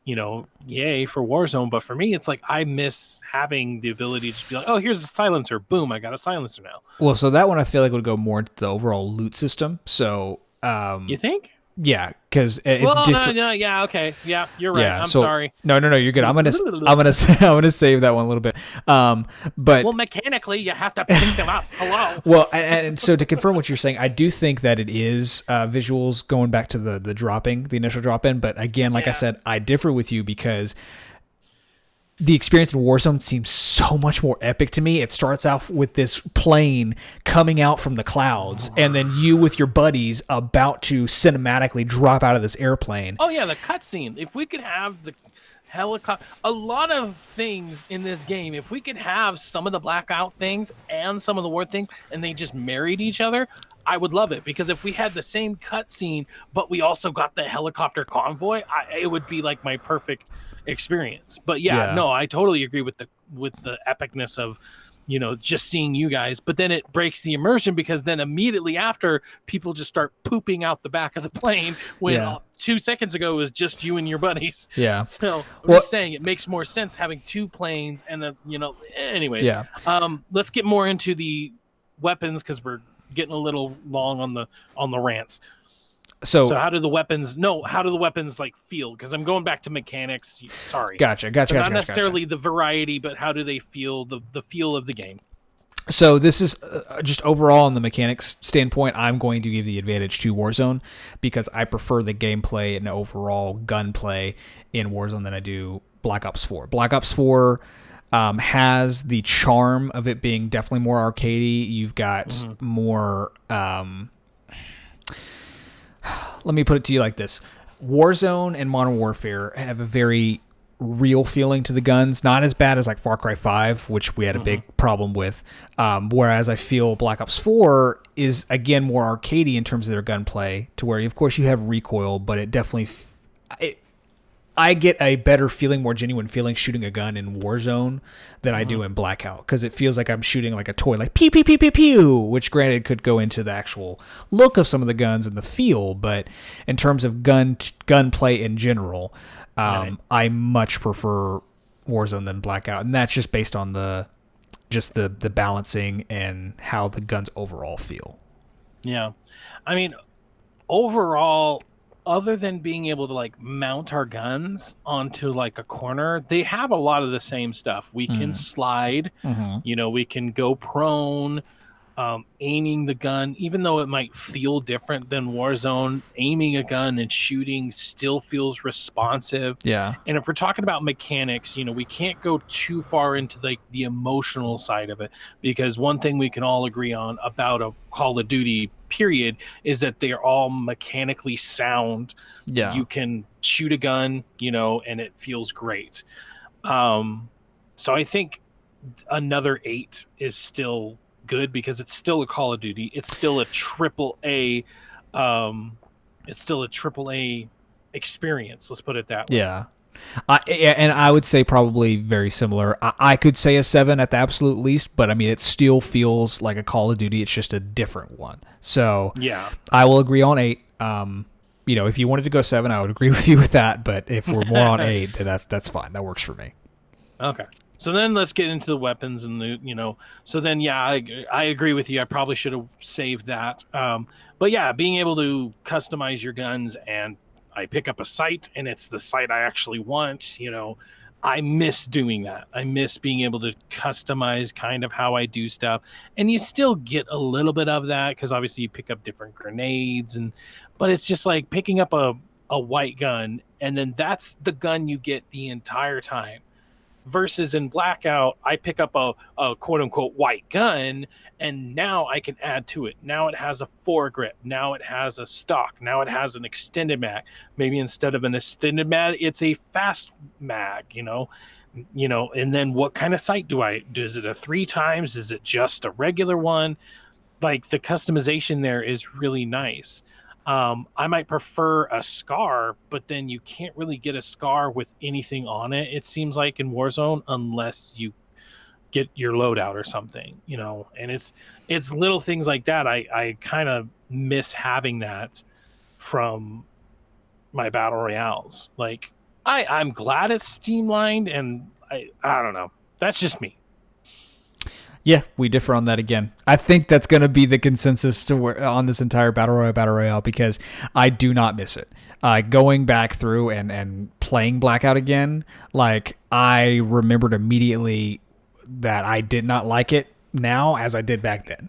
yay for Warzone. But for me, it's like I miss having the ability to just be like, oh, here's a silencer. Boom, I got a silencer now. Well, so that one I feel like would go more into the overall loot system. So, you think? Yeah, because it's different. No, yeah, okay, yeah, you're right. I'm so, sorry. No, you're good. I'm gonna save that one a little bit. But mechanically, you have to pick them up. Hello. Well, and so to confirm what you're saying, I do think that it is visuals going back to the initial drop in. But again, like I said, I differ with you because the experience in Warzone seems so much more epic to me. It starts off with this plane coming out from the clouds, and then you with your buddies about to cinematically drop out of this airplane. Oh yeah, the cutscene. If we could have the helicopter, a lot of things in this game, if we could have some of the Blackout things and some of the War things, and they just married each other, I would love it. Because if we had the same cutscene, but we also got the helicopter convoy, it would be like my perfect experience. But no, I totally agree with the epicness of just seeing you guys. But then it breaks the immersion because then immediately after, people just start pooping out the back of the plane when 2 seconds ago it was just you and your buddies. Yeah. So I'm just saying it makes more sense having 2 planes and then, anyways. Yeah. Let's get more into the weapons because we're getting a little long on the rants. So how do the weapons like feel? Because I'm going back to mechanics. Sorry. Gotcha. So not necessarily the variety, but how do they feel, the feel of the game? So this is just overall on the mechanics standpoint, I'm going to give the advantage to Warzone because I prefer the gameplay and overall gunplay in Warzone than I do Black Ops 4. Black Ops 4 has the charm of it being definitely more arcadey. You've got more... let me put it to you like this. Warzone and Modern Warfare have a very real feeling to the guns. Not as bad as like Far Cry 5, which we had a big problem with. Whereas I feel Black Ops 4 is, again, more arcadey in terms of their gunplay, to where, of course, you have recoil, but it definitely... I get a better feeling, more genuine feeling shooting a gun in Warzone than I do in Blackout, because it feels like I'm shooting like a toy, like pew, pew, pew, pew, pew, which granted could go into the actual look of some of the guns and the feel, but in terms of gunplay in general, I much prefer Warzone than Blackout, and that's just based on the balancing and how the guns overall feel. Yeah. I mean, overall... other than being able to like mount our guns onto like a corner, they have a lot of the same stuff. We can slide, we can go prone, aiming the gun, even though it might feel different than Warzone, aiming a gun and shooting still feels responsive. Yeah. And if we're talking about mechanics, we can't go too far into like the emotional side of it, because one thing we can all agree on about a Call of Duty period is that they are all mechanically sound. Yeah. You can shoot a gun, and it feels great. So I think another 8 is still good because it's still a Call of Duty. It's still a AAA experience. Let's put it that way. Yeah. And I would say probably very similar. I could say a 7 at the absolute least, but I mean, it still feels like a Call of Duty. It's just a different one. So yeah, I will agree on 8. If you wanted to go 7, I would agree with you with that. But if we're more on 8, then that's fine. That works for me. Okay. So then let's get into the weapons and so then, yeah, I agree with you. I probably should have saved that. But yeah, being able to customize your guns, and I pick up a sight and it's the sight I actually want, I miss doing that. I miss being able to customize kind of how I do stuff. And you still get a little bit of that because obviously you pick up different grenades, but it's just like picking up a white gun, and then that's the gun you get the entire time. Versus in Blackout, I pick up a quote-unquote white gun, and now I can add to it. Now it has a foregrip. Now it has a stock. Now it has an extended mag. Maybe instead of an extended mag, it's a fast mag, and then what kind of sight is it a 3 times? Is it just a regular one? Like, the customization there is really nice. I might prefer a SCAR, but then you can't really get a SCAR with anything on it, it seems like, in Warzone, unless you get your loadout or something, and it's little things like that. I kind of miss having that from my battle royales. Like, I'm glad it's streamlined, and I don't know. That's just me. Yeah, we differ on that again. I think that's going to be the consensus on this entire Battle Royale because I do not miss it. Going back through and playing Blackout again, like, I remembered immediately that I did not like it now as I did back then.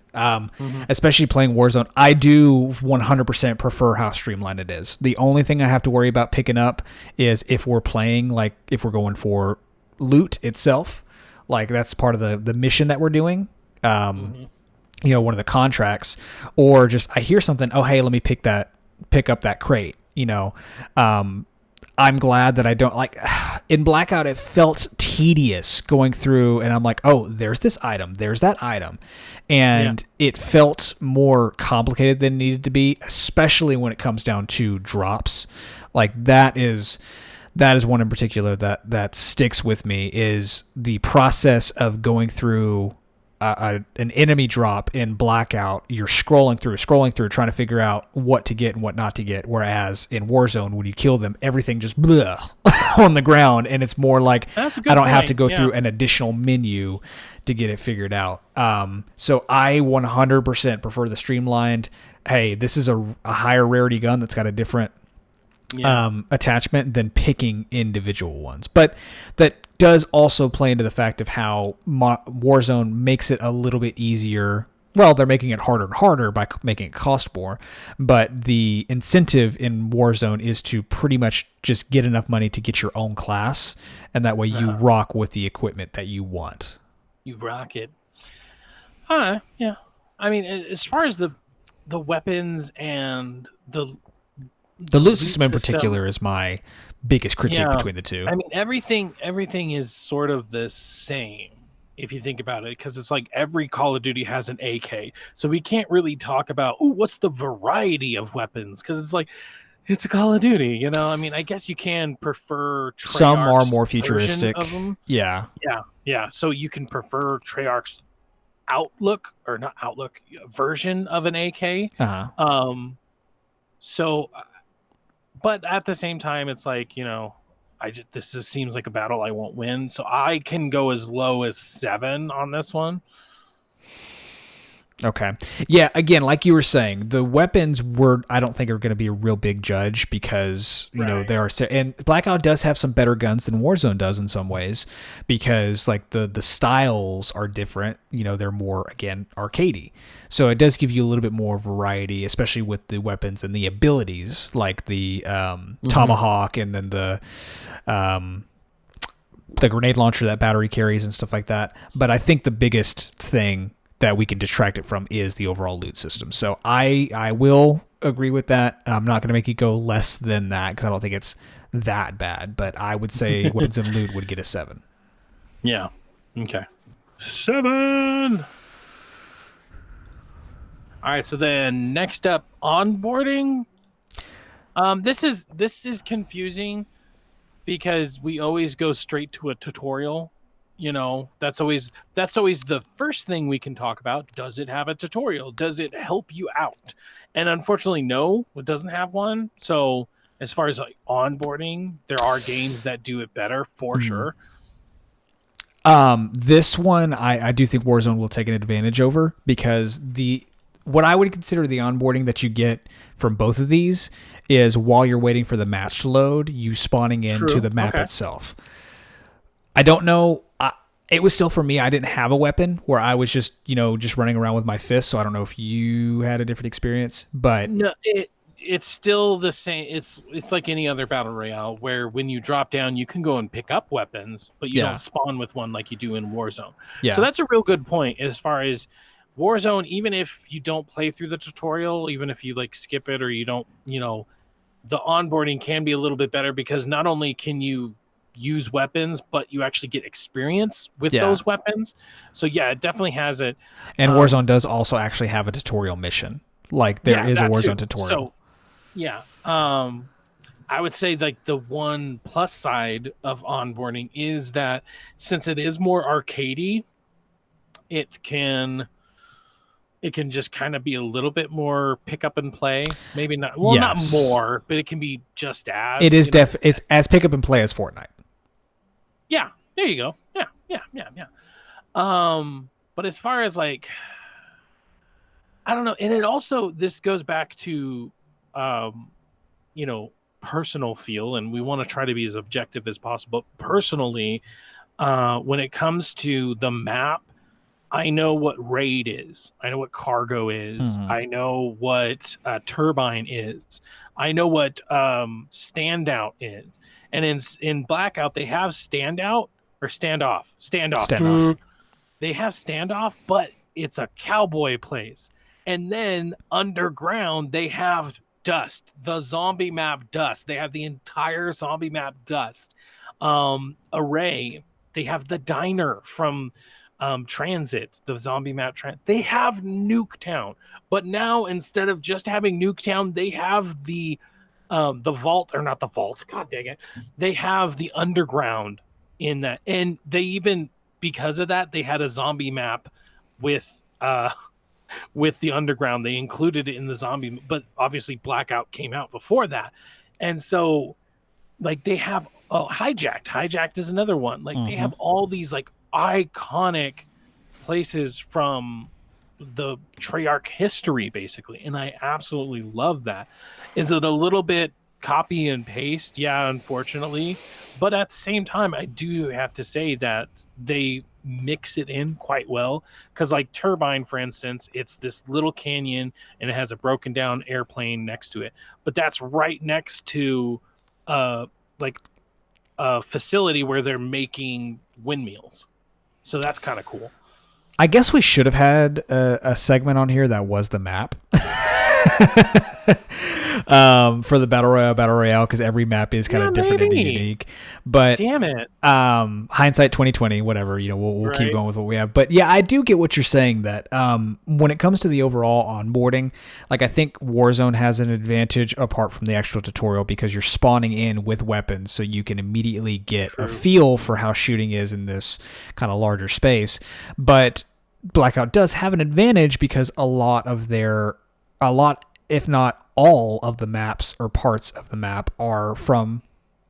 Especially playing Warzone, I do 100% prefer how streamlined it is. The only thing I have to worry about picking up is if we're playing, like, if we're going for loot itself. Like, that's part of the mission that we're doing, one of the contracts, or just I hear something, oh, hey, let me pick up that crate, I'm glad that I don't, like, in Blackout, it felt tedious going through, and I'm like, oh, there's this item, there's that item, and it felt more complicated than it needed to be, especially when it comes down to drops. Like, that is one in particular that sticks with me, is the process of going through an enemy drop in Blackout, you're scrolling through, trying to figure out what to get and what not to get. Whereas in Warzone, when you kill them, everything just on the ground, and it's more like That's a good I don't point. have to go through an additional menu to get it figured out. So I 100% prefer the streamlined. Hey, this is a higher rarity gun that's got a different attachment than picking individual ones. But that does also play into the fact of how Warzone makes it a little bit easier. Well, they're making it harder and harder by making it cost more, but the incentive in Warzone is to pretty much just get enough money to get your own class, and that way you rock with the equipment that you want. You rock it. Yeah. I mean, as far as the weapons and the loot system in particular is my biggest critique between the two. I mean, everything is sort of the same if you think about it, because it's like every Call of Duty has an AK, so we can't really talk about what's the variety of weapons, because it's like it's a Call of Duty, you know. I mean, I guess you can prefer Treyarch's some are more futuristic of them. Yeah. So you can prefer Treyarch's version of an AK. So, but at the same time, it's like, you know, this just seems like a battle I won't win. So I can go as low as 7 on this one. Okay. Yeah, again, like you were saying, the weapons I don't think are going to be a real big judge, because, you know, there are, and Blackout does have some better guns than Warzone does in some ways, because like the styles are different, you know, they're more, again, arcadey. So it does give you a little bit more variety, especially with the weapons and the abilities, like the Tomahawk, and then the grenade launcher that battery carries and stuff like that. But I think the biggest thing that we can detract it from is the overall loot system. So I will agree with that. I'm not going to make you go less than that, because I don't think it's that bad. But I would say weapons and loot would get a 7. Yeah. Okay. 7. All right. So then next up, onboarding. This is confusing, because we always go straight to a tutorial. You know, that's always the first thing we can talk about. Does it have a tutorial? Does it help you out? And unfortunately, no, it doesn't have one. So as far as like onboarding, there are games that do it better for sure. This one, I do think Warzone will take an advantage over, because what I would consider the onboarding that you get from both of these is, while you're waiting for the match to load, you spawning into the map itself. I don't know. It was still, for me, I didn't have a weapon, where I was just running around with my fists. So I don't know if you had a different experience, but no, it's still the same. It's like any other battle royale, where when you drop down, you can go and pick up weapons, but you don't spawn with one like you do in Warzone. So that's a real good point as far as Warzone. Even if you don't play through the tutorial, even if you like skip it, or you don't, the onboarding can be a little bit better, because not only can you use weapons, but you actually get experience with those weapons. So yeah, it definitely has it. And Warzone does also actually have a tutorial mission. Like there is a Warzone tutorial. So yeah, I would say like the one plus side of onboarding is that since it is more arcadey, it can just kind of be a little bit more pick up and play. Maybe not. Well, not more, but it can be just as. It is it's as pick up and play as Fortnite. Yeah, there you go. Yeah. But as far as like, I don't know, and it also, this goes back to, personal feel, and we want to try to be as objective as possible. Personally, when it comes to the map, I know what raid is. I know what cargo is. Mm-hmm. I know what turbine is. I know what standout is. And in Blackout, they have standout or standoff. Standoff. They have standoff, but it's a cowboy place. And then underground, they have Dust, the zombie map Dust. They have the entire zombie map Dust. Array, they have the diner from Transit, the zombie map they have Nuketown, but now instead of just having Nuketown, they have the vault, or not the vault, god dang it, they have the underground in that. And they even, because of that, they had a zombie map with the underground. They included it in the zombie, but obviously Blackout came out before that. And so like they have Hijacked is another one. Like they have all these like iconic places from the Treyarch history basically, and I absolutely love that. Is it a little bit copy and paste? Yeah, unfortunately, but at the same time I do have to say that they mix it in quite well, because like Turbine, for instance, it's this little canyon and it has a broken down airplane next to it, but that's right next to like a facility where they're making windmills, so that's kind of cool. I guess we should have had a segment on here that was the map. For the Battle Royale, because every map is kind of different and unique. But damn it, hindsight 2020, whatever. We'll keep going with what we have. But yeah, I do get what you're saying. That when it comes to the overall onboarding, like I think Warzone has an advantage apart from the actual tutorial, because you're spawning in with weapons, so you can immediately get a feel for how shooting is in this kind of larger space. But Blackout does have an advantage because a lot, if not all of the maps or parts of the map are from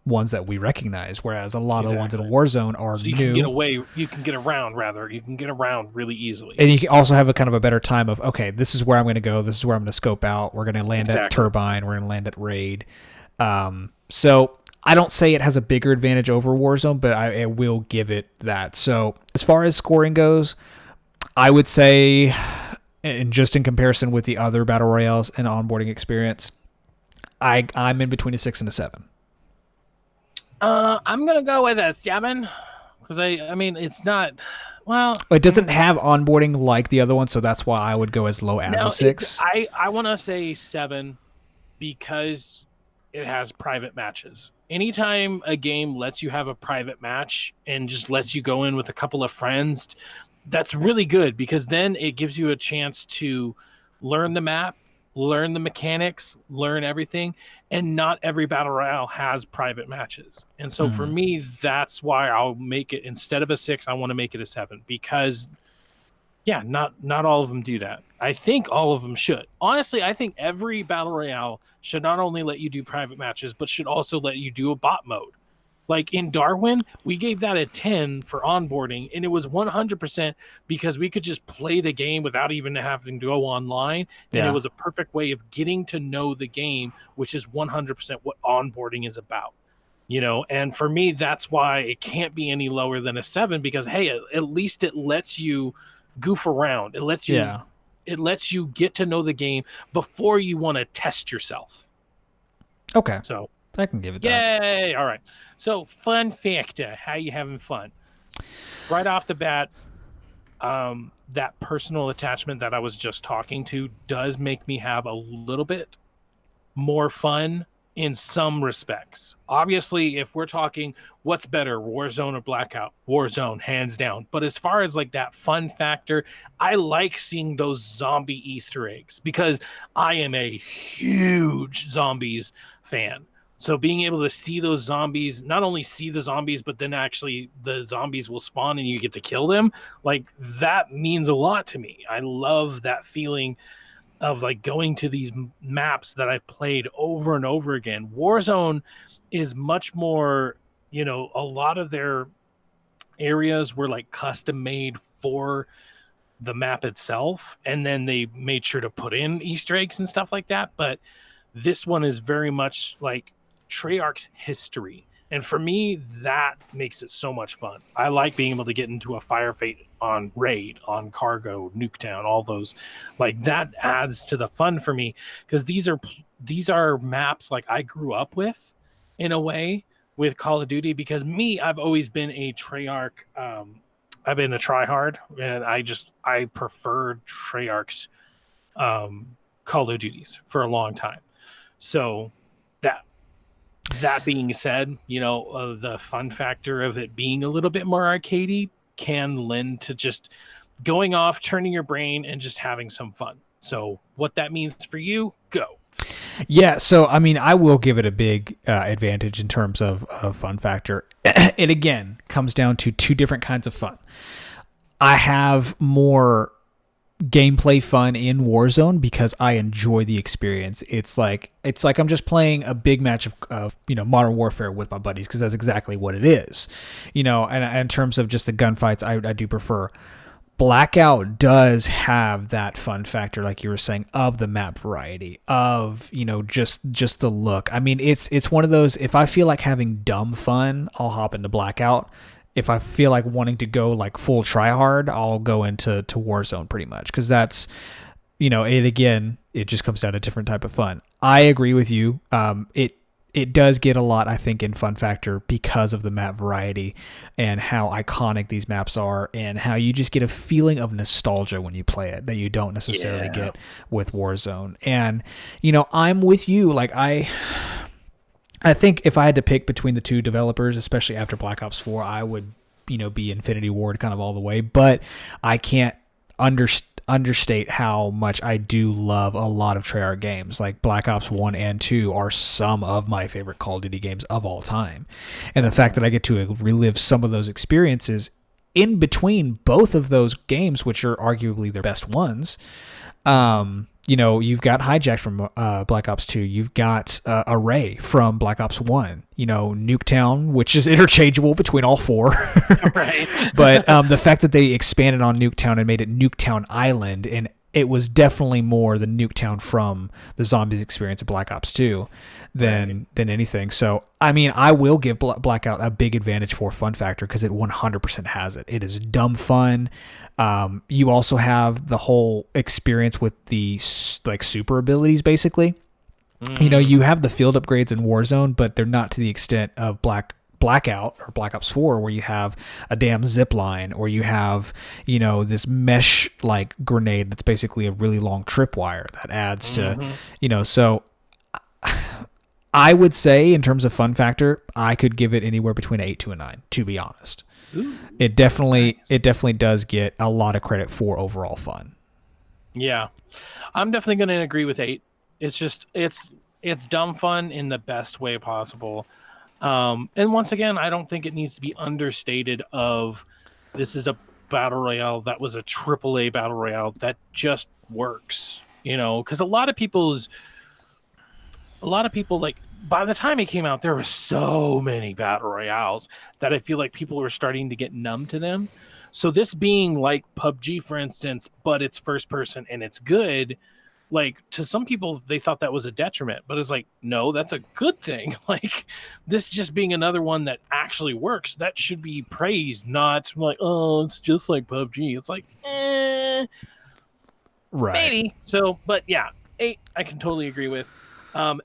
ones that we recognize, whereas a lot of the ones in Warzone are so you new. You can get around really easily. And you can also have a kind of a better time of, okay, this is where I'm going to go, this is where I'm going to scope out, we're going to land at Turbine, we're going to land at Raid. So I don't say it has a bigger advantage over Warzone, but I will give it that. So as far as scoring goes, I would say, and just in comparison with the other Battle Royales and onboarding experience, I'm in between a 6 and a 7. I'm going to go with a 7, because I mean, it's not, well... It doesn't have onboarding like the other one, so that's why I would go as low as a 6. I want to say 7 because it has private matches. Anytime a game lets you have a private match and just lets you go in with a couple of friends, that's really good, because then it gives you a chance to learn the map, learn the mechanics, learn everything, and not every Battle Royale has private matches. And so for me, that's why I'll make it, instead of a 6, I want to make it a 7, because not all of them do that. I think all of them should. Honestly, I think every Battle Royale should not only let you do private matches, but should also let you do a bot mode. Like in Darwin, we gave that a 10 for onboarding, and it was 100% because we could just play the game without even having to go online. And it was a perfect way of getting to know the game, which is 100% what onboarding is about. And for me, that's why it can't be any lower than a 7, because, hey, at least it lets you goof around. It lets you get to know the game before you want to test yourself. Okay. So I can give it that. Yay! All right. So, fun factor. How you having fun? Right off the bat, that personal attachment that I was just talking to does make me have a little bit more fun in some respects. Obviously, if we're talking what's better, Warzone or Blackout, Warzone, hands down. But as far as like that fun factor, I like seeing those zombie Easter eggs, because I am a huge zombies fan. So being able to see those zombies, not only see the zombies, but then actually the zombies will spawn and you get to kill them, like that means a lot to me. I love that feeling of like going to these maps that I've played over and over again. Warzone is much more, a lot of their areas were like custom made for the map itself, and then they made sure to put in Easter eggs and stuff like that. But this one is very much like Treyarch's history, and for me that makes it so much fun. I like being able to get into a firefight on Raid, on Cargo, Nuketown, all those, like that adds to the fun for me, because these are maps like I grew up with in a way with Call of Duty, because I've always been a Treyarch, I've been a tryhard, and I preferred Treyarch's Call of Duties for a long time. So that being said, the fun factor of it being a little bit more arcadey can lend to just going off, turning your brain, and just having some fun. So what that means for you, go. Yeah, so I mean, I will give it a big advantage in terms of fun factor. It again comes down to two different kinds of fun. I have more gameplay fun in Warzone because I enjoy the experience. It's like I'm just playing a big match of Modern Warfare with my buddies, because that's exactly what it is. And in terms of just the gunfights, I do prefer. Blackout does have that fun factor, like you were saying, of the map variety, of just the look. I mean, it's one of those. If I feel like having dumb fun, I'll hop into Blackout. If I feel like wanting to go like full try hard, I'll go into Warzone pretty much, because that's it just comes down to a different type of fun. I agree with you. It does get a lot, I think, in fun factor because of the map variety and how iconic these maps are, and how you just get a feeling of nostalgia when you play it that you don't necessarily get with Warzone. And, I'm with you. Like, I think if I had to pick between the two developers, especially after Black Ops 4, I would, be Infinity Ward kind of all the way. But I can't understate how much I do love a lot of Treyarch games. Like Black Ops 1 and 2 are some of my favorite Call of Duty games of all time. And the fact that I get to relive some of those experiences in between both of those games, which are arguably their best ones. You've got Hijacked from Black Ops 2. You've got Array from Black Ops 1. Nuketown, which is interchangeable between all four. Right. But the fact that they expanded on Nuketown and made it Nuketown Island, and it was definitely more the Nuketown from the Zombies experience of Black Ops 2 than anything. So, I mean, I will give Blackout a big advantage for fun factor because it 100% has it. It is dumb fun. You also have the whole experience with the super abilities, basically. You have the field upgrades in Warzone, but they're not to the extent of Blackout or Black Ops 4, where you have a damn zip line, or you have this mesh like grenade that's basically a really long tripwire that adds to so I would say in terms of fun factor, I could give it anywhere between an 8 to a 9, to be honest. Ooh, it definitely does get a lot of credit for overall fun. Yeah, I'm definitely going to agree with 8. It's just it's dumb fun in the best way possible. And once again, I don't think it needs to be understated of this is a battle royale that was a AAA battle royale that just works, because a lot of people, like, by the time it came out, there were so many battle royales that I feel like people were starting to get numb to them. So this being like PUBG, for instance, but it's first person and it's good, like, to some people, they thought that was a detriment, but it's like, no, that's a good thing. Like, this just being another one that actually works, that should be praised, not like, oh, it's just like PUBG. It's like, right. Maybe. So, but yeah, 8, I can totally agree with.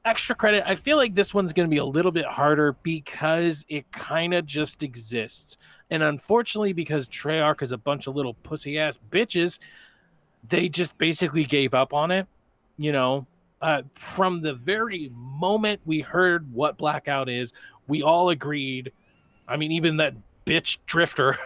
Extra credit, I feel like this one's going to be a little bit harder because it kind of just exists. And unfortunately, because Treyarch is a bunch of little pussy-ass bitches, they just basically gave up on it. From the very moment we heard what Blackout is, we all agreed. I mean, even that bitch Drifter,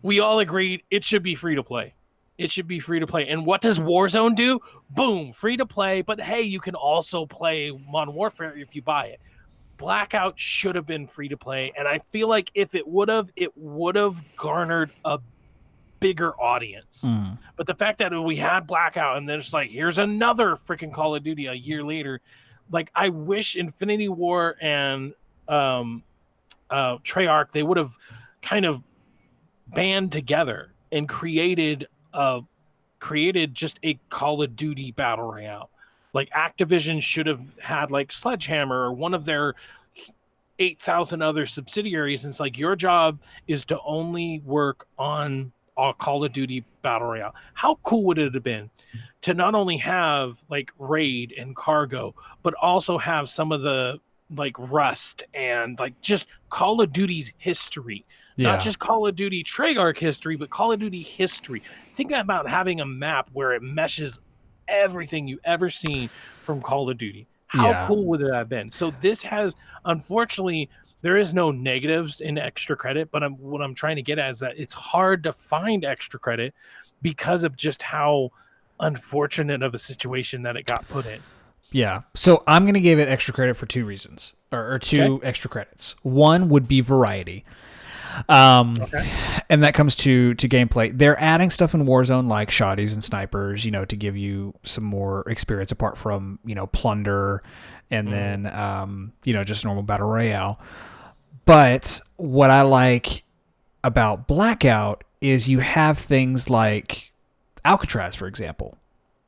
we all agreed it should be free to play. It should be free to play. And what does Warzone do? Boom, free to play. But hey, you can also play Modern Warfare if you buy it. Blackout should have been free to play. And I feel like if it would have garnered a bigger audience. But the fact that we had Blackout and then it's like, here's another freaking Call of Duty a year later. Like, I wish Infinity War and Treyarch, they would have kind of band together and created just a Call of Duty battle royale. Like, Activision should have had like Sledgehammer or one of their 8,000 other subsidiaries. And it's like, your job is to only work on a Call of Duty battle royale. How cool would it have been to not only have like Raid and Cargo, but also have some of the like Rust and like just Call of Duty's history. Not just Call of Duty Treyarch history, but Call of Duty history. Think about having a map where it meshes everything you've ever seen from Call of Duty. How cool would it have been? So this has, unfortunately, there is no negatives in extra credit, but what I'm trying to get at is that it's hard to find extra credit because of just how unfortunate of a situation that it got put in. Yeah. So I'm going to give it extra credit for 2 reasons, or 2 extra credits. One would be variety. Okay. And that comes to gameplay. They're adding stuff in Warzone like shotties and snipers, to give you some more experience apart from, plunder and then, just normal battle royale. But what I like about Blackout is you have things like Alcatraz, for example.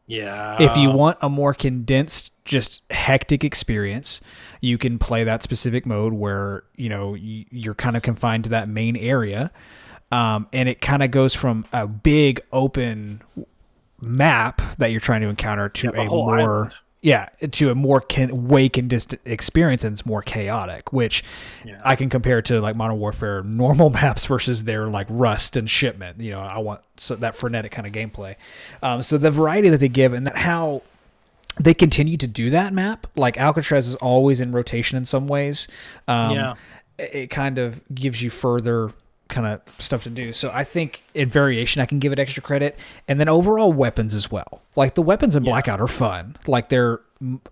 Yeah. If you want a more condensed, just hectic experience, you can play that specific mode where, you're kind of confined to that main area. And it kind of goes from a big open map that you're trying to encounter to a more island. to a more way condensed experience, and it's more chaotic, which I can compare to like Modern Warfare normal maps versus their like Rust and Shipment. I want that frenetic kind of gameplay. So the variety that they give and that how they continue to do that map, like Alcatraz is always in rotation in some ways. It kind of gives you further kind of stuff to do. So I think in variation, I can give it extra credit. And then overall weapons as well. Like the weapons in Blackout are fun. Like they're,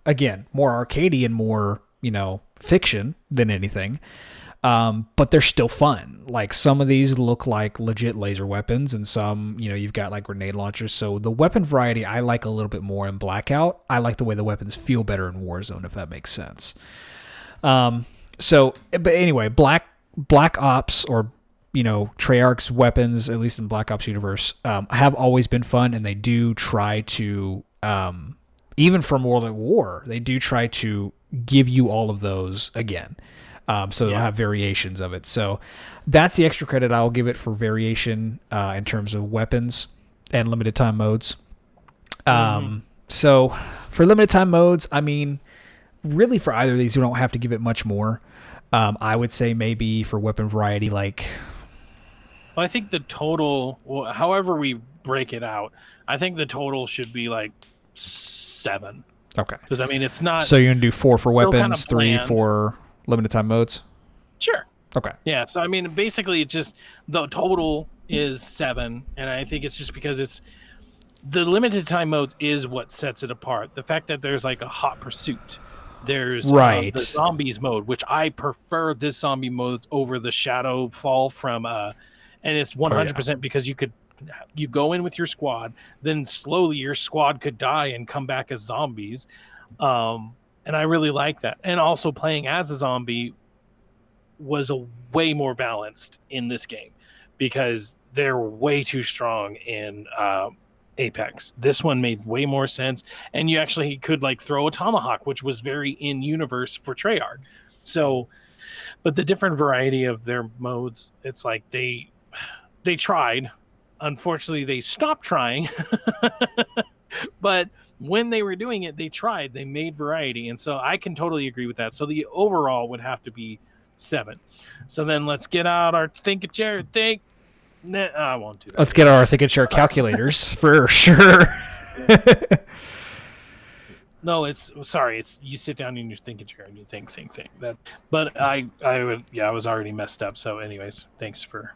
again, more arcadey and more, fiction than anything. But they're still fun. Like some of these look like legit laser weapons and some, you've got like grenade launchers. So the weapon variety I like a little bit more in Blackout. I like the way the weapons feel better in Warzone, if that makes sense. But anyway, Black Ops or Treyarch's weapons, at least in Black Ops universe, have always been fun, and they do try to, even from World at War, they do try to give you all of those again. So they'll have variations of it. So that's the extra credit I'll give it for variation in terms of weapons and limited time modes. So for limited time modes, I mean, really for either of these, you don't have to give it much more. I would say maybe for weapon variety, like... Well, I think the total, however we break it out, I think the total should be like 7. Okay. Because, I mean, it's not... So you're going to do 4 for weapons, 3 planned. for limited time modes? Sure. Okay. Yeah, so, I mean, basically, it's just the total is 7, and I think it's just because it's... The limited time modes is what sets it apart. The fact that there's, like, a hot pursuit. There's the zombies mode, which I prefer this zombie mode over the shadow fall from... and it's 100% because you go in with your squad, then slowly your squad could die and come back as zombies. And I really like that. And also playing as a zombie was way more balanced in this game because they're way too strong in Apex. This one made way more sense. And you actually could like throw a tomahawk, which was very in universe for Treyarch. So, but the different variety of their modes, it's like they tried. Unfortunately, they stopped trying. But when they were doing it, they tried. They made variety. And so I can totally agree with that. So the overall would have to be 7. So then let's get out our think a chair. I won't do that. Let's get our think and share calculators for sure. No, it's you sit down in your thinking chair and you think that. But I was already messed up. So anyways, thanks for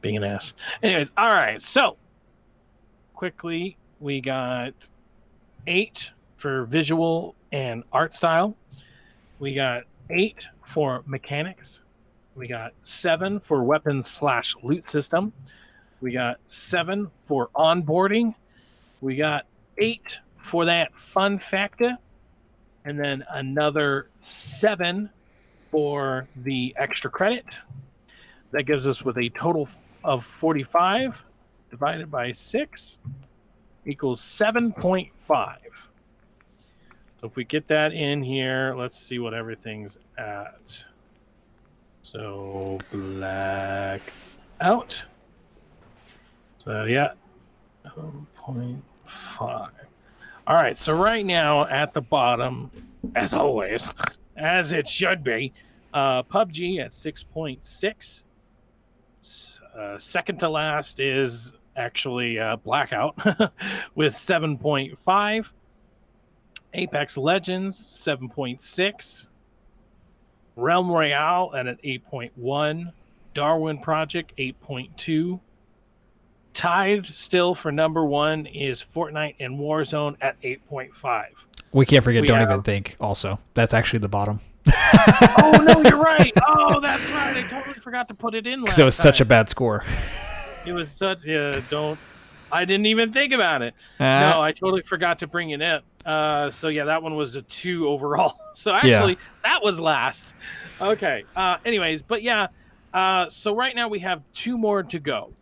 being an ass. Anyways, all right. So quickly, we got 8 for visual and art style. We got 8 for mechanics. We got 7 for weapons / loot system. We got 7 for onboarding. We got 8 for that fun factor. And then another 7 for the extra credit. That gives us with a total of 45 divided by 6 equals 7.5. So if we get that in here, let's see what everything's at. So black out. So yeah, 0.5. All right, so right now at the bottom, as always, as it should be, PUBG at 6.6. Second to last is actually Blackout with 7.5. Apex Legends 7.6. Realm Royale at an 8.1. Darwin Project 8.2. Tied still for number 1 is Fortnite and Warzone at 8.5. We can't forget Don't Even Think also. That's actually the bottom. Oh no, you're right. Oh, that's right. I totally forgot to put it in last Because it was such a time. bad score. It was such. Don't. I didn't even think about it. Uh, No, I totally forgot to bring it in. So yeah, that one was a 2 overall. So Yeah. actually, that was last. Okay. Anyways, but yeah. So right now we have 2 more to go.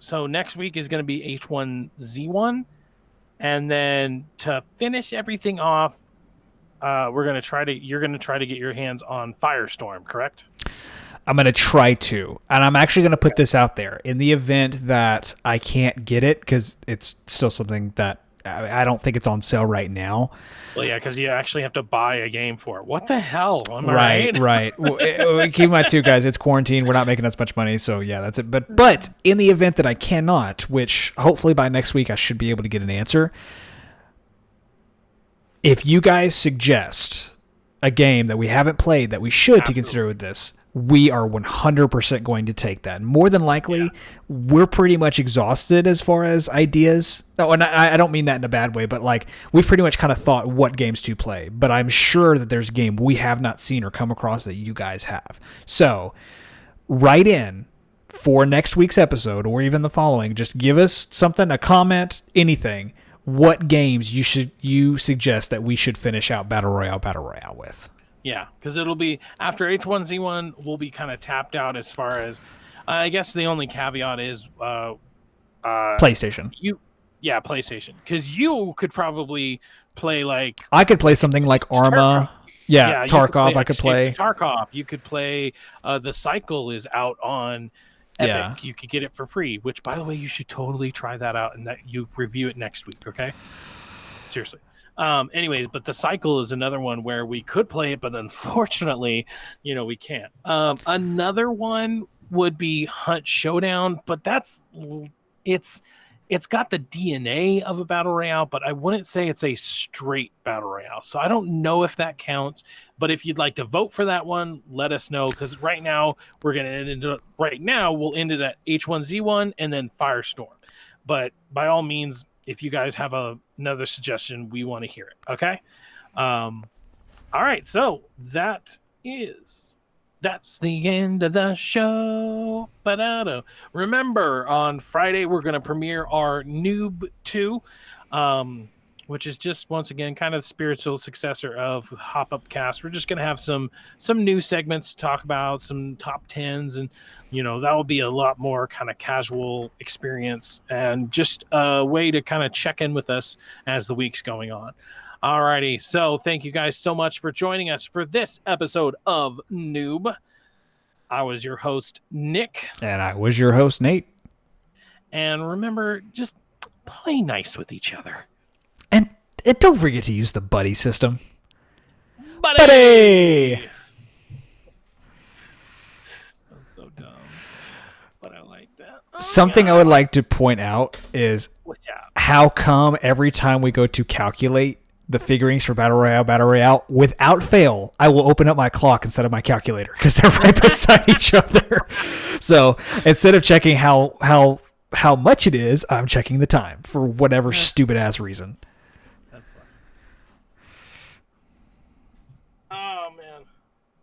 So next week is going to be H1Z1, and then to finish everything off, you're going to try to get your hands on Firestorm, correct? I'm going to try to. And I'm actually going to put this out there. In the event that I can't get it, because it's still something that I don't think it's on sale right now. Well, yeah, because you actually have to buy a game for it. What the hell? Am I Right. Well, keep in mind too, guys. It's quarantine. We're not making as much money, so yeah, that's it. But in the event that I cannot, which hopefully by next week I should be able to get an answer. If you guys suggest a game that we haven't played that we should to consider with this, we are 100% going to take that. More than likely, we're pretty much exhausted as far as ideas. No, and I don't mean that in a bad way, but like we've pretty much kind of thought what games to play. But I'm sure that there's a game we have not seen or come across that you guys have. So write in for next week's episode or even the following. Just give us something, a comment, anything. What games you suggest that we should finish out Battle Royale with? Yeah, because it'll be after H1Z1, we'll be kind of tapped out as far as. I guess the only caveat is PlayStation. PlayStation, because you could probably play like I could play something like Arma. Yeah, Tarkov. I could play Tarkov. You could play. The Cycle is out on Epic. Yeah. You could get it for free. Which, by the way, you should totally try that out and that you review it next week. Okay, seriously. Anyways, but the Cycle is another one where we could play it, but unfortunately, we can't. Another one would be Hunt Showdown, but it's got the DNA of a battle royale, but I wouldn't say it's a straight battle royale. So I don't know if that counts, but if you'd like to vote for that one, let us know, because right now we'll end it at H1Z1 and then Firestorm. But by all means, if you guys have another suggestion, we want to hear it. Okay. All right. So that's the end of the show. Ba-da-da. Remember, on Friday, we're going to premiere our N.E.W.B 2, which is just, once again, kind of the spiritual successor of Hop Up Cast. We're just going to have some new segments to talk about, some top 10s, and, that will be a lot more kind of casual experience and just a way to kind of check in with us as the week's going on. Alrighty, so thank you guys so much for joining us for this episode of N.E.W.B. I was your host, Nick. And I was your host, Nate. And remember, just play nice with each other. And don't forget to use the buddy system. Buddy! That's so dumb. But I like that. Something I would like to point out is how come every time we go to calculate the figurines for Battle Royale, without fail, I will open up my clock instead of my calculator because they're right beside each other. So instead of checking how much it is, I'm checking the time for whatever stupid ass reason.